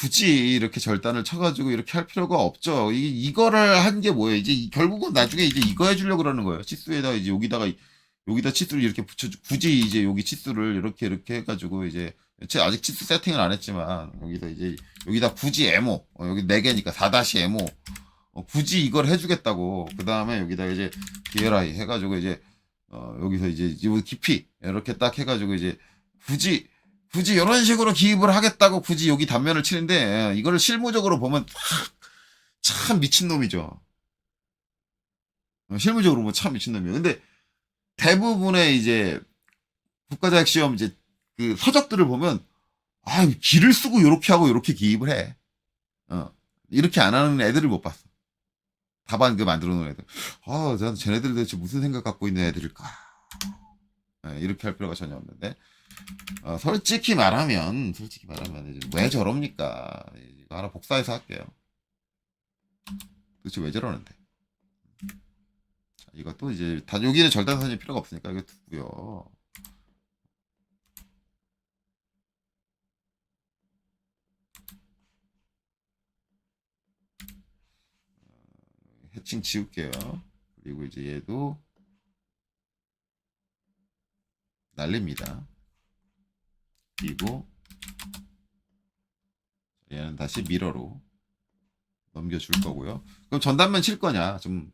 굳이 이렇게 절단을 쳐가지고 이렇게 할 필요가 없죠. 이거를 한 게 뭐예요? 이제 결국은 나중에 이제 이거 해주려고 그러는 거예요. 치수에다가 이제 여기다 치수를 이렇게 굳이 이제 여기 치수를 이렇게 해가지고 이제 아직 치수 세팅을 안 했지만 여기서 이제 여기다 굳이 M5 여기 4개니까 4-M5 굳이 이걸 해주겠다고. 그 다음에 여기다 이제 DLI 해가지고 이제 여기서 이제 깊이 이렇게 딱 해가지고 이제 굳이 이런 식으로 기입을 하겠다고 굳이 여기 단면을 치는데 이거를 실무적으로 보면 참 미친놈이죠. 실무적으로 보면 참 미친놈이에요. 근데 대부분의 이제 국가자격 시험 이제 그 서적들을 보면 기를 쓰고 이렇게 하고 이렇게 기입을 해. 이렇게 안 하는 애들을 못 봤어. 답안 만들어 놓은 애들. 난 쟤네들 대체 무슨 생각 갖고 있는 애들일까? 이렇게 할 필요가 전혀 없는데. 솔직히 말하면 왜 저럽니까? 이거 하나 복사해서 할게요. 도대체 왜 저러는데? 자, 이것도 이제 여기는 절단선이 필요가 없으니까 이거 두고요. 해칭 지울게요. 그리고 이제 얘도 날립니다. 그리고 얘는 다시 미러로 넘겨줄 거고요. 그럼 전단면 칠 거냐? 좀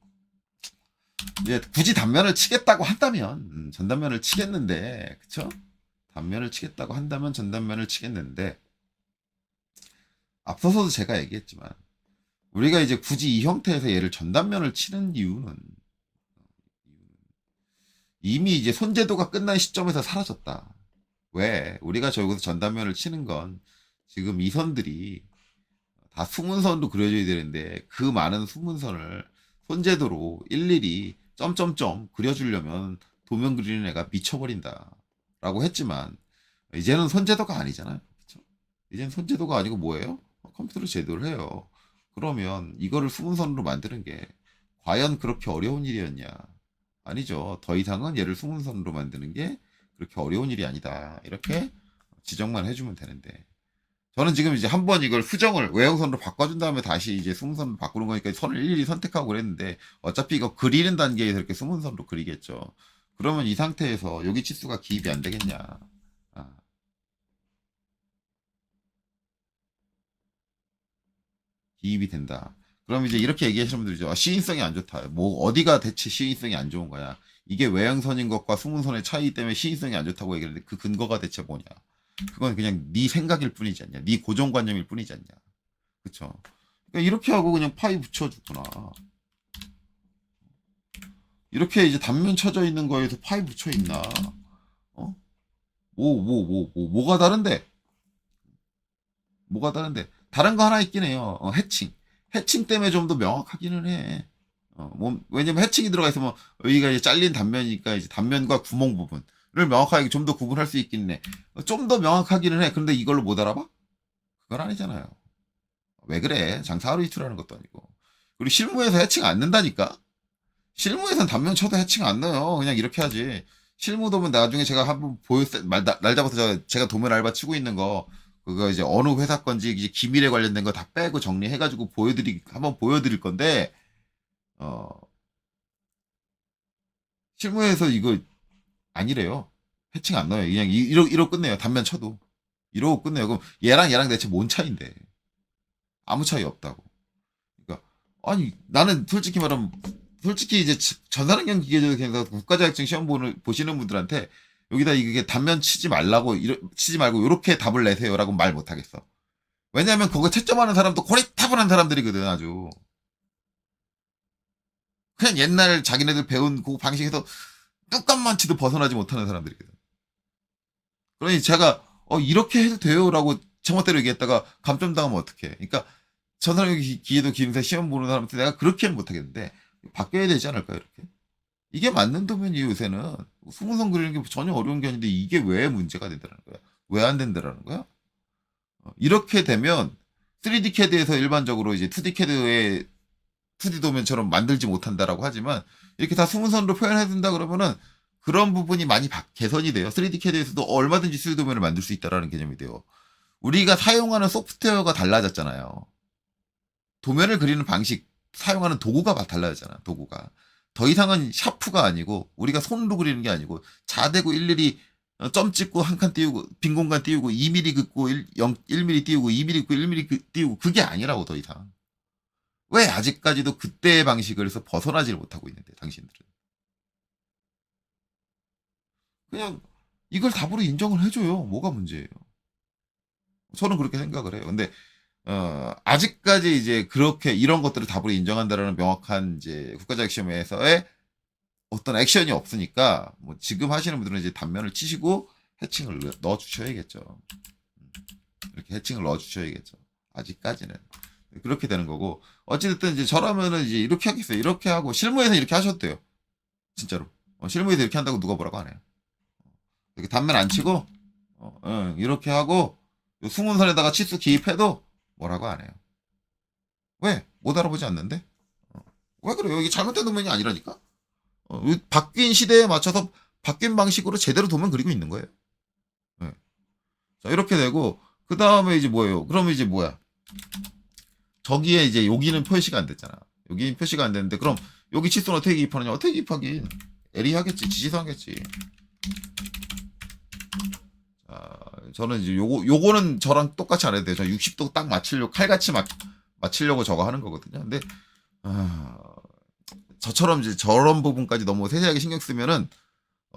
굳이 단면을 치겠다고 한다면 전단면을 치겠는데, 그쵸? 단면을 치겠다고 한다면 전단면을 치겠는데, 앞서서도 제가 얘기했지만 우리가 이제 굳이 이 형태에서 얘를 전단면을 치는 이유는 이미 이제 손제도가 끝난 시점에서 사라졌다. 왜? 우리가 저기서 전단면을 치는 건 지금 이 선들이 다 수문선도 그려줘야 되는데 그 많은 수문선을 손제도로 일일이 점점점 그려주려면 도면 그리는 애가 미쳐버린다 라고 했지만 이제는 손제도가 아니잖아요. 그쵸? 이제는 손제도가 아니고 뭐예요? 컴퓨터로 제도를 해요. 그러면 이거를 수문선으로 만드는 게 과연 그렇게 어려운 일이었냐? 아니죠. 더 이상은 얘를 수문선으로 만드는 게 그렇게 어려운 일이 아니다. 이렇게 지정만 해주면 되는데. 저는 지금 이제 한번 이걸 수정을 외형선으로 바꿔준 다음에 다시 이제 수문선으로 바꾸는 거니까 선을 일일이 선택하고 그랬는데 어차피 이거 그리는 단계에서 이렇게 수문선으로 그리겠죠. 그러면 이 상태에서 여기 치수가 기입이 안 되겠냐. 기입이 된다. 그럼 이제 이렇게 얘기하시는 분들이죠. 시인성이 안 좋다. 뭐 어디가 대체 시인성이 안 좋은 거야? 이게 외형선인 것과 수문선의 차이 때문에 시인성이 안 좋다고 얘기했는데 그 근거가 대체 뭐냐? 그건 그냥 네 생각일 뿐이지 않냐? 네 고정관념일 뿐이지 않냐? 그쵸? 그러니까 이렇게 하고 그냥 파이 붙여주구나. 이렇게 이제 단면 쳐져 있는 거에서 파이 붙여 있나? 어? 뭐가 다른데? 뭐가 다른데? 다른 거 하나 있긴 해요. 해칭. 해칭 때문에 좀 더 명확하기는 해. 왜냐면 해칭이 들어가 있으면 여기가 이제 잘린 단면이니까 이제 단면과 구멍 부분을 명확하게 좀 더 구분할 수 있긴 해. 좀 더 명확하기는 해. 그런데 이걸로 못 알아봐? 그건 아니잖아요. 왜 그래? 장사 하루 이틀 하는 것도 아니고. 그리고 실무에서 해칭 안 넣는다니까? 실무에선 단면 쳐도 해칭 안 넣어요. 그냥 이렇게 하지. 실무 도면 나중에 제가 한번 날 잡아서 제가 도면 알바 치고 있는 거, 그거 이제 어느 회사 건지 이제 기밀에 관련된 거 다 빼고 정리해가지고 한번 보여드릴 건데, 실무에서 이거 아니래요. 해칭 안 넣어요. 그냥 이러고 끝내요. 단면 쳐도. 이러고 끝내요. 그럼 얘랑 대체 뭔 차이인데? 아무 차이 없다고. 그러니까, 아니, 나는 솔직히 이제 전산환경 기계적에서 국가자격증 시험 보시는 분들한테 여기다 이게 단면 치지 말고 이렇게 답을 내세요라고 말 못하겠어. 왜냐하면 그거 채점하는 사람도 고리타분한 사람들이거든. 아주 그냥 옛날 자기네들 배운 그 방식에서 뚜껑만 치도 벗어나지 못하는 사람들이거든. 그러니 제가 이렇게 해도 돼요라고 정확대로 얘기했다가 감점당하면 어떡해. 그러니까 전산환경 기계도 기능사 시험 보는 사람한테 내가 그렇게는 못하겠는데 바뀌어야 되지 않을까 이렇게. 이게 맞는 도면이 요새는 수문선 그리는 게 전혀 어려운 게 아닌데 이게 왜 문제가 된다는 거야? 왜 안 된다는 거야? 이렇게 되면 3D CAD에서 일반적으로 이제 2D CAD의 2D 도면처럼 만들지 못한다라고 하지만 이렇게 다 수문선으로 표현해야 된다 그러면은 그런 부분이 많이 개선이 돼요. 3D CAD에서도 얼마든지 3D 도면을 만들 수 있다라는 개념이 돼요. 우리가 사용하는 소프트웨어가 달라졌잖아요. 도면을 그리는 방식, 사용하는 도구가 달라졌잖아. 도구가. 더 이상은 샤프가 아니고 우리가 손으로 그리는 게 아니고 자대고 일일이 점 찍고 한 칸 띄우고 빈 공간 띄우고 2mm 긋고 1mm 띄우고 2mm 긋고 1mm 띄우고 그게 아니라고 더 이상. 왜 아직까지도 그때의 방식에서 벗어나지를 못하고 있는데 당신들은. 그냥 이걸 답으로 인정을 해줘요. 뭐가 문제예요. 저는 그렇게 생각을 해요. 근데 아직까지 이제 그렇게 이런 것들을 답으로 인정한다라는 명확한 이제 국가자격 시험에서의 어떤 액션이 없으니까 뭐 지금 하시는 분들은 이제 단면을 치시고 해칭을 넣어 주셔야겠죠. 이렇게 해칭을 넣어 주셔야겠죠. 아직까지는 그렇게 되는 거고 어찌됐든 이제 저라면은 이제 이렇게 하겠어요. 이렇게 하고 실무에서 이렇게 하셔도 돼요. 진짜로 실무에서 이렇게 한다고 누가 뭐라고 안 해요. 이렇게 단면 안 치고 이렇게 하고 승문선에다가 치수 기입해도 뭐라고 안 해요. 왜? 못 알아보지 않는데? 왜 그래요? 이게 잘못된 도면이 아니라니까? 바뀐 시대에 맞춰서 바뀐 방식으로 제대로 도면 그리고 있는 거예요. 네. 자, 이렇게 되고, 그 다음에 이제 뭐예요? 그러면 이제 뭐야? 저기에 이제 여기는 표시가 안 됐잖아. 여기 표시가 안 됐는데, 그럼 여기 치수는 어떻게 기입하느냐? 어떻게 기입하긴? 에리 하겠지. 지시서 하겠지. 자, 저는 이제 요거는 저랑 똑같이 안 해도 돼요. 저 60도 딱 맞추려고, 칼같이 맞추려고 저거 하는 거거든요. 근데, 저처럼 이제 저런 부분까지 너무 세세하게 신경 쓰면은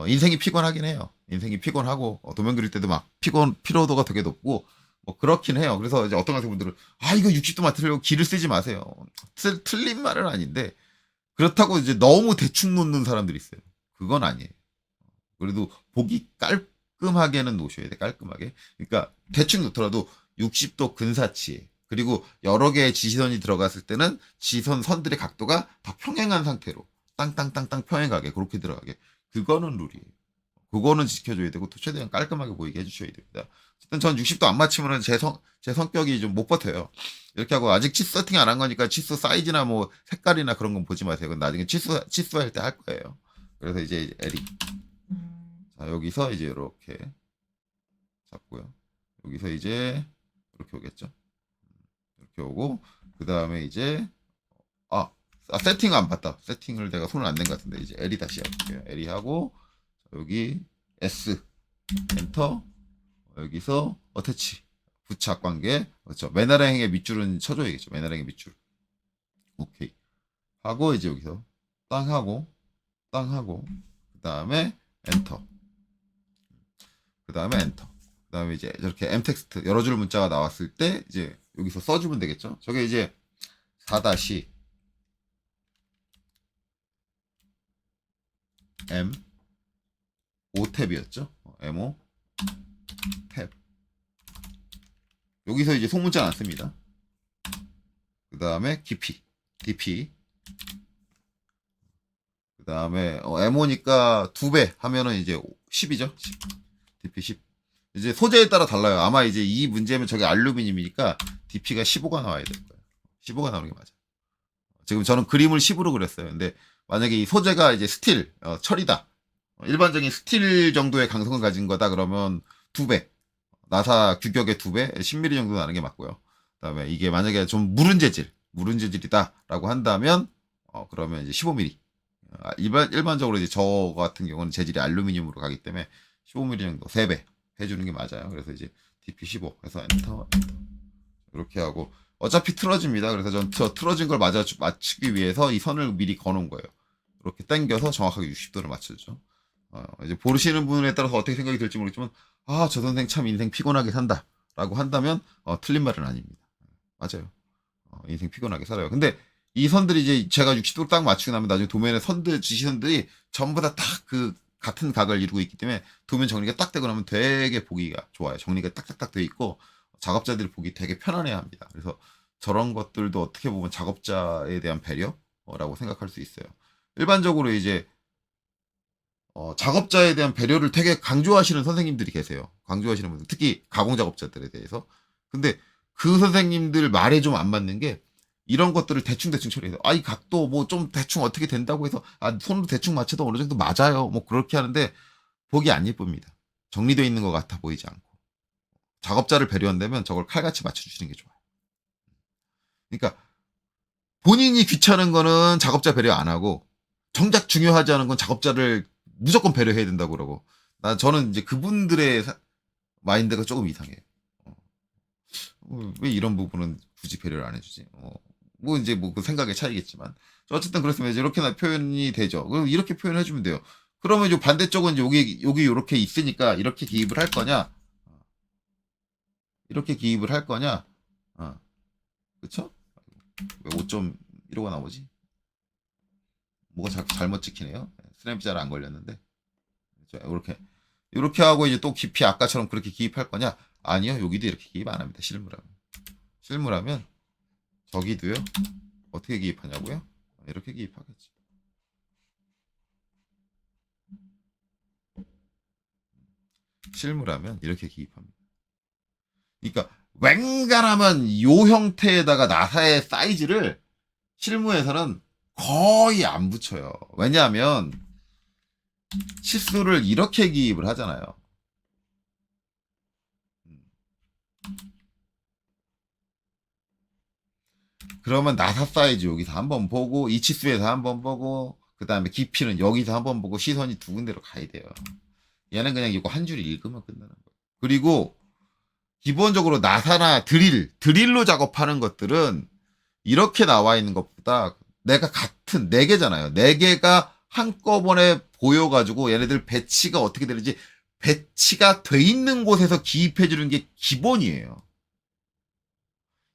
인생이 피곤하긴 해요. 인생이 피곤하고 도면 그릴 때도 막 피로도가 되게 높고 뭐 그렇긴 해요. 그래서 이제 어떤 분들은 이거 60도 맞추려고 기를 쓰지 마세요. 틀린 말은 아닌데 그렇다고 이제 너무 대충 놓는 사람들이 있어요. 그건 아니에요. 그래도 보기 깔끔하게는 놓으셔야 돼. 깔끔하게. 그러니까 대충 놓더라도 60도 근사치에 그리고 여러 개의 지시선이 들어갔을 때는 지선 선들의 각도가 다 평행한 상태로 땅땅땅땅 평행하게 그렇게 들어가게 그거는 룰이에요. 그거는 지켜줘야 되고 최대한 깔끔하게 보이게 해주셔야 됩니다. 어쨌든 전 60도 안 맞추면은 제 성격이 좀 못 버텨요. 이렇게 하고 아직 치수 세팅 안 한 거니까 치수 사이즈나 뭐 색깔이나 그런 건 보지 마세요. 그건 나중에 치수할 때 할 거예요. 그래서 이제 에리 자 여기서 이제 이렇게 잡고요. 여기서 이제 이렇게 오겠죠. 이렇게 오고 그 다음에 이제 세팅 안 봤다. 세팅을 내가 손을 안 댄 것 같은데 이제 L이 다시 해볼게요. L이 하고 여기 S 엔터 여기서 어태치 부착 관계 그렇죠. 맨아래행의 밑줄은 쳐줘야겠죠. 맨아래행의 밑줄 오케이 하고 이제 여기서 땅 하고 그 다음에 엔터 그 다음에 엔터 그 다음에 이제 이렇게 M 텍스트 여러 줄 문자가 나왔을 때 이제 여기서 써주면 되겠죠. 저게 이제 4- M 5탭이었죠. M5 탭. 여기서 이제 소문자 안 씁니다. 그 다음에 깊이 DP. 그 다음에 M5니까 2배 하면은 이제 10이죠. 10. DP 10. 이제 소재에 따라 달라요. 아마 이제 이 문제면 저게 알루미늄이니까 DP가 15가 나와야 될 거예요. 15가 나오는 게 맞아. 지금 저는 그림을 10으로 그렸어요. 근데 만약에 이 소재가 이제 스틸, 철이다. 일반적인 스틸 정도의 강성을 가진 거다 그러면 2배. 나사 규격의 2배, 10mm 정도 나는 게 맞고요. 그다음에 이게 만약에 좀 무른 재질이다라고 한다면 그러면 이제 15mm. 일반적으로 이제 저 같은 경우는 재질이 알루미늄으로 가기 때문에 15mm 정도 3배 해주는 게 맞아요. 그래서 이제 DP15 해서 엔터 이렇게 하고 어차피 틀어집니다. 그래서 전 틀어진 걸 맞추기 위해서 이 선을 미리 거놓은 거예요. 이렇게 당겨서 정확하게 60도를 맞추죠. 이제 보시는 분에 따라서 어떻게 생각이 될지 모르겠지만 저 선생 참 인생 피곤하게 산다 라고 한다면 틀린 말은 아닙니다. 맞아요. 인생 피곤하게 살아요. 근데 이 선들이 이제 제가 60도 딱 맞추고 나면 나중에 도면의 지시선들이 전부 다 그 같은 각을 이루고 있기 때문에 도면 정리가 딱 되고 나면 되게 보기가 좋아요. 정리가 딱딱딱 돼 있고 작업자들이 보기 되게 편안해야 합니다. 그래서 저런 것들도 어떻게 보면 작업자에 대한 배려라고 생각할 수 있어요. 일반적으로 이제 작업자에 대한 배려를 되게 강조하시는 선생님들이 계세요. 강조하시는 분들, 특히 가공 작업자들에 대해서. 근데 그 선생님들 말에 좀 안 맞는 게 이런 것들을 대충 처리해서 이 각도 뭐 좀 대충 어떻게 된다고 해서 손으로 대충 맞춰도 어느 정도 맞아요. 뭐 그렇게 하는데 보기 안 예쁩니다. 정리되어 있는 것 같아 보이지 않고. 작업자를 배려한다면 저걸 칼같이 맞춰주시는 게 좋아요. 그러니까 본인이 귀찮은 거는 작업자 배려 안 하고 정작 중요하지 않은 건 작업자를 무조건 배려해야 된다고 그러고 저는 이제 그분들의 마인드가 조금 이상해요. 왜 이런 부분은 굳이 배려를 안 해주지? 뭐 이제 뭐 그 생각의 차이겠지만 어쨌든 그렇으면 이제 이렇게 표현이 되죠. 그럼 이렇게 표현해주면 돼요. 그러면 이제 반대쪽은 이제 여기 이렇게 있으니까 이렇게 기입을 할 거냐? 이렇게 기입을 할 거냐? 그쵸? 왜 5.15가 나오지? 뭐가 잘못 찍히네요. 스냅이 잘 안 걸렸는데. 이렇게 하고 이제 또 깊이 아까처럼 그렇게 기입할 거냐? 아니요. 여기도 이렇게 기입 안 합니다. 실무라면 저기도요. 어떻게 기입하냐고요? 이렇게 기입하겠지. 실무라면 이렇게 기입합니다. 그러니까 웬간하면 요 형태에다가 나사의 사이즈를 실무에서는 거의 안 붙여요. 왜냐하면 치수를 이렇게 기입을 하잖아요. 그러면 나사 사이즈 여기서 한번 보고 이 치수에서 한번 보고 그 다음에 깊이는 여기서 한번 보고 시선이 두 군데로 가야 돼요. 얘는 그냥 이거 한 줄 읽으면 끝나는 거예요. 그리고 기본적으로 나사나 드릴로 작업하는 것들은 이렇게 나와 있는 것보다 내가 같은 4개잖아요. 4개가 한꺼번에 보여가지고 얘네들 배치가 어떻게 되는지 배치가 돼 있는 곳에서 기입해 주는 게 기본이에요.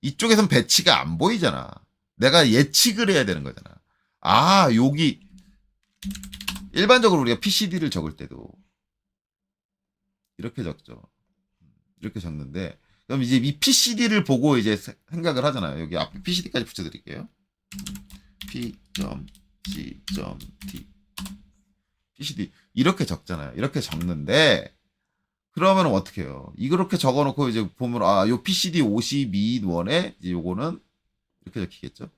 이쪽에선 배치가 안 보이잖아. 내가 예측을 해야 되는 거잖아. 여기 일반적으로 우리가 PCD를 적을 때도 이렇게 적죠. 이렇게 적는데 그럼 이제 이 PCD를 보고 이제 생각을 하잖아요. 여기 앞에 PCD까지 붙여드릴게요. P.C.D PCD 이렇게 적잖아요. 이렇게 적는데 그러면 어떻게 해요? 이렇게 적어놓고 이제 보면 요 PCD 52원에 이제 요거는 이렇게 적히겠죠?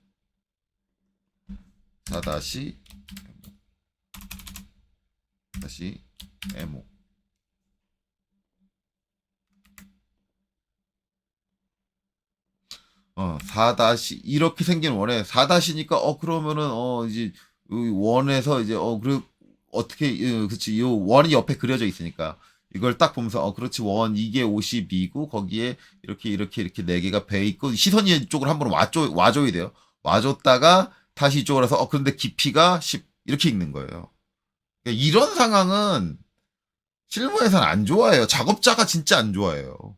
4-MO 4 이렇게 생긴 원에 4-니까 그러면은 이제 원에서 이제 그리고 어떻게 그치 요 원이 옆에 그려져 있으니까 이걸 딱 보면서 그렇지 원 이게 52고 거기에 이렇게 4개가 배 있고 시선이 이쪽으로 한번 와줘야 돼요. 와줬다가 다시 이쪽으로 해서 그런데 깊이가 10 이렇게 읽는 거예요. 그러니까 이런 상황은 실무에서는 안 좋아해요. 작업자가 진짜 안 좋아해요.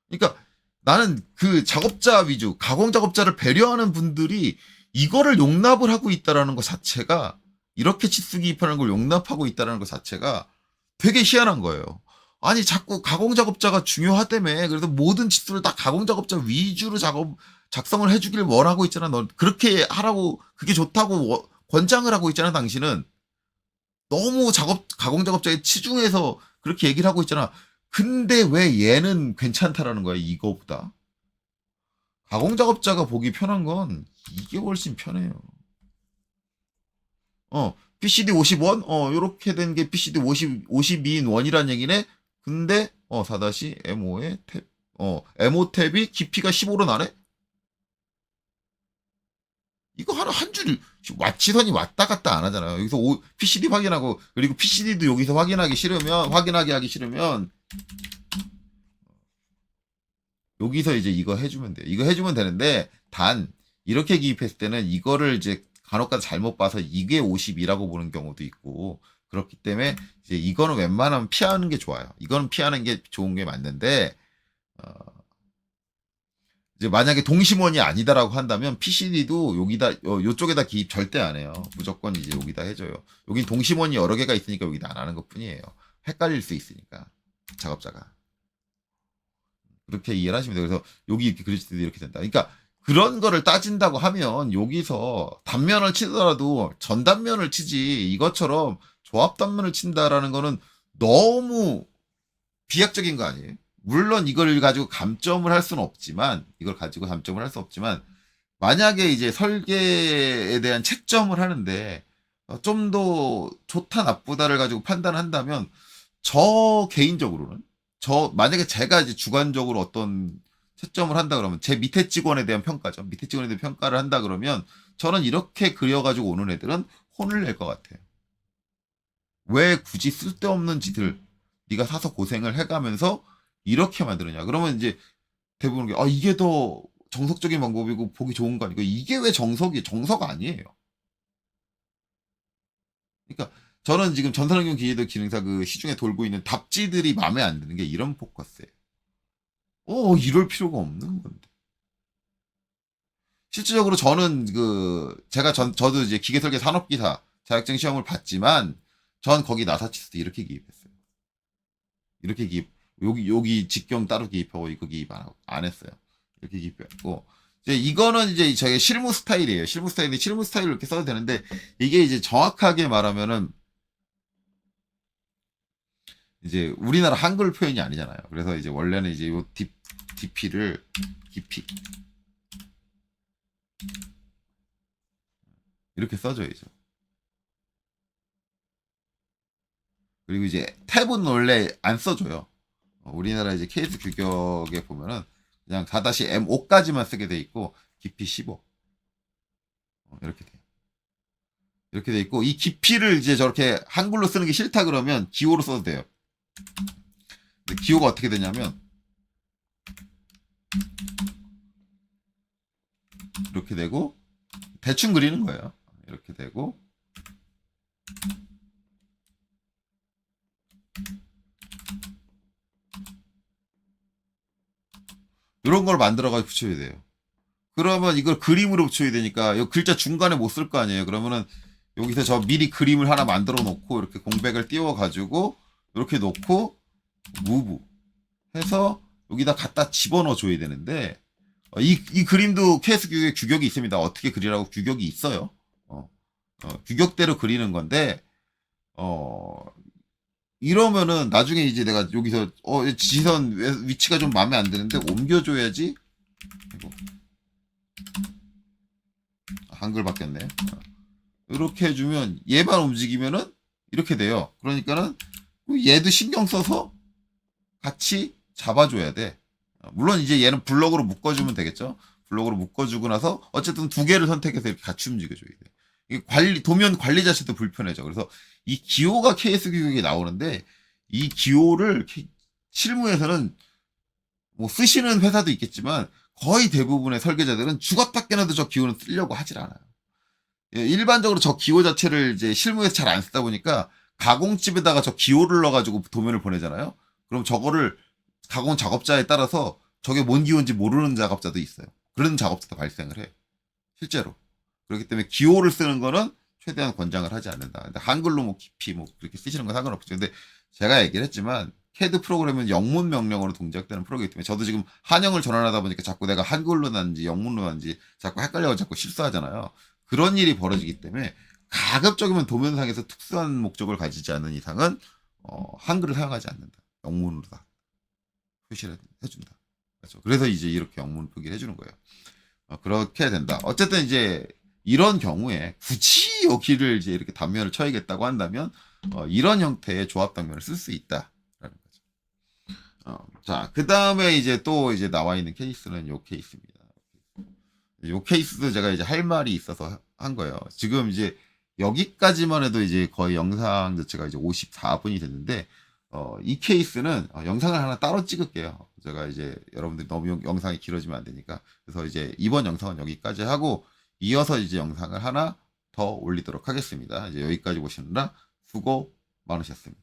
그러니까 나는 그 작업자 위주, 가공 작업자를 배려하는 분들이 이거를 용납을 하고 있다라는 것 자체가 이렇게 치수 기입하는 걸 용납하고 있다라는 것 자체가 되게 희한한 거예요. 아니 자꾸 가공 작업자가 중요하다며. 그래서 모든 치수를 다 가공 작업자 위주로 작성을 해주길 원하고 있잖아. 너 그렇게 하라고 그게 좋다고 권장을 하고 있잖아. 당신은 너무 가공 작업자에 치중해서 그렇게 얘기를 하고 있잖아. 근데 왜 얘는 괜찮다라는 거야, 이거보다? 가공 작업자가 보기 편한 건 이게 훨씬 편해요. PCD 50원? 요렇게 된 게 PCD 52인 원이란 얘기네? 근데, 4-MO의 탭, MO 탭이 깊이가 15로 나네? 이거 한 줄, 시선이 왔다 갔다 안 하잖아요. 여기서 PCD 확인하고, 그리고 PCD도 여기서 확인하게 하기 싫으면, 여기서 이제 이거 해주면 돼요. 이거 해주면 되는데, 단, 이렇게 기입했을 때는 이거를 이제 간혹가다 잘못 봐서 이게 52라고 보는 경우도 있고, 그렇기 때문에 이제 이거는 웬만하면 피하는 게 좋아요. 이거는 피하는 게 좋은 게 맞는데, 이제 만약에 동심원이 아니다라고 한다면 PCD도 여기다 요쪽에다 기입 절대 안 해요. 무조건 이제 여기다 해줘요. 여긴 동심원이 여러 개가 있으니까 여기다 안 하는 것뿐이에요. 헷갈릴 수 있으니까 작업자가 그렇게 이해를 하시면 돼요. 그래서 여기 이렇게 그려질 때도 이렇게 된다. 그러니까 그런 거를 따진다고 하면 여기서 단면을 치더라도 전단면을 치지 이것처럼 조합 단면을 친다라는 거는 너무 비약적인 거 아니에요? 물론 이걸 가지고 감점을 할 수는 없지만 만약에 이제 설계에 대한 채점을 하는데 좀 더 좋다 나쁘다를 가지고 판단한다면 저 만약에 제가 이제 주관적으로 어떤 채점을 한다 그러면 제 밑에 직원에 대한 평가죠. 밑에 직원에 대한 평가를 한다 그러면 저는 이렇게 그려가지고 오는 애들은 혼을 낼 것 같아요. 왜 굳이 쓸데없는 짓을 네가 사서 고생을 해가면서 이렇게 만드느냐. 그러면 이제 대부분 이게 더 정석적인 방법이고 보기 좋은 거 아니고 이게 왜 정석 아니에요. 그러니까 저는 지금 전산응용 기계들 기능사 그 시중에 돌고 있는 답지들이 마음에 안 드는 게 이런 포커스예요. 이럴 필요가 없는 건데. 실질적으로 저는 저도 이제 기계설계 산업기사 자격증 시험을 봤지만 전 거기 나사치스도 이렇게 기입했어요. 이렇게 기입, 여기 직경 따로 기입하고 이거 기입 안 했어요. 이렇게 기입했고. 이거는 이제 저의 실무 스타일이에요. 실무 스타일을 이렇게 써도 되는데 이게 이제 정확하게 말하면은 이제 우리나라 한글 표현이 아니잖아요. 그래서 이제 원래는 이제 요 DP를 깊이 이렇게 써줘야죠. 그리고 이제 탭은 원래 안 써줘요. 우리나라 이제 케이스 규격에 보면은 그냥 4-M5까지만 쓰게 돼 있고 깊이 15 이렇게 돼요. 이렇게 돼 있고 이 깊이를 이제 저렇게 한글로 쓰는 게 싫다 그러면 기호로 써도 돼요. 근데 기호가 어떻게 되냐면 이렇게 되고 대충 그리는 거예요. 이렇게 되고 이런 걸 만들어가지고 붙여야 돼요. 그러면 이걸 그림으로 붙여야 되니까 이 글자 중간에 못 쓸 거 아니에요. 그러면은 여기서 저 미리 그림을 하나 만들어 놓고 이렇게 공백을 띄워 가지고 이렇게 놓고 무브 해서 여기다 갖다 집어넣어 줘야 되는데 이 그림도 KS 규격이 있습니다. 어떻게 그리라고 규격이 있어요. 규격대로 그리는 건데 이러면은 나중에 이제 내가 여기서 지선 위치가 좀 마음에 안 드는데 옮겨줘야지. 한글 바뀌었네. 이렇게 해주면 얘만 움직이면은 이렇게 돼요. 그러니까는 얘도 신경 써서 같이 잡아줘야 돼. 물론 이제 얘는 블럭으로 묶어주면 되겠죠. 블럭으로 묶어주고 나서 어쨌든 두 개를 선택해서 이렇게 같이 움직여줘야 돼. 이게 도면 관리 자체도 불편해져. 그래서 이 기호가 KS 규격에 나오는데 이 기호를 실무에서는 뭐 쓰시는 회사도 있겠지만 거의 대부분의 설계자들은 죽었다 깨나도 저 기호는 쓰려고 하질 않아요. 일반적으로 저 기호 자체를 이제 실무에서 잘 안 쓰다 보니까 가공집에다가 저 기호를 넣어가지고 도면을 보내잖아요. 그럼 저거를 가공 작업자에 따라서 저게 뭔 기호인지 모르는 작업자도 있어요. 그런 작업자도 발생을 해. 실제로. 그렇기 때문에 기호를 쓰는 거는 최대한 권장을 하지 않는다. 근데 한글로 뭐 깊이 뭐 그렇게 쓰시는 건 상관없죠. 근데 제가 얘기를 했지만 CAD 프로그램은 영문 명령어로 동작되는 프로그램이기 때문에 저도 지금 한영을 전환하다 보니까 자꾸 내가 한글로 난지 영문로 난지 자꾸 헷갈려서 자꾸 실수하잖아요. 그런 일이 벌어지기 때문에 가급적이면 도면상에서 특수한 목적을 가지지 않는 이상은 한글을 사용하지 않는다. 영문으로 다 표시를 해준다. 그렇죠. 그래서 이제 이렇게 영문 표기를 해주는 거예요. 그렇게 해야 된다. 어쨌든 이제 이런 경우에 굳이 여기를 이제 이렇게 단면을 쳐야겠다고 한다면 이런 형태의 조합 단면을 쓸 수 있다라는 거죠. 자, 그 다음에 이제 또 이제 나와 있는 케이스는 요 케이스입니다. 요 케이스도 제가 이제 할 말이 있어서 한 거예요. 지금 이제 여기까지만 해도 이제 거의 영상 자체가 이제 54분이 됐는데 이 케이스는 영상을 하나 따로 찍을게요. 제가 이제 여러분들이 너무 영상이 길어지면 안 되니까. 그래서 이제 이번 영상은 여기까지 하고 이어서 이제 영상을 하나 더 올리도록 하겠습니다. 이제 여기까지 보시느라 수고 많으셨습니다.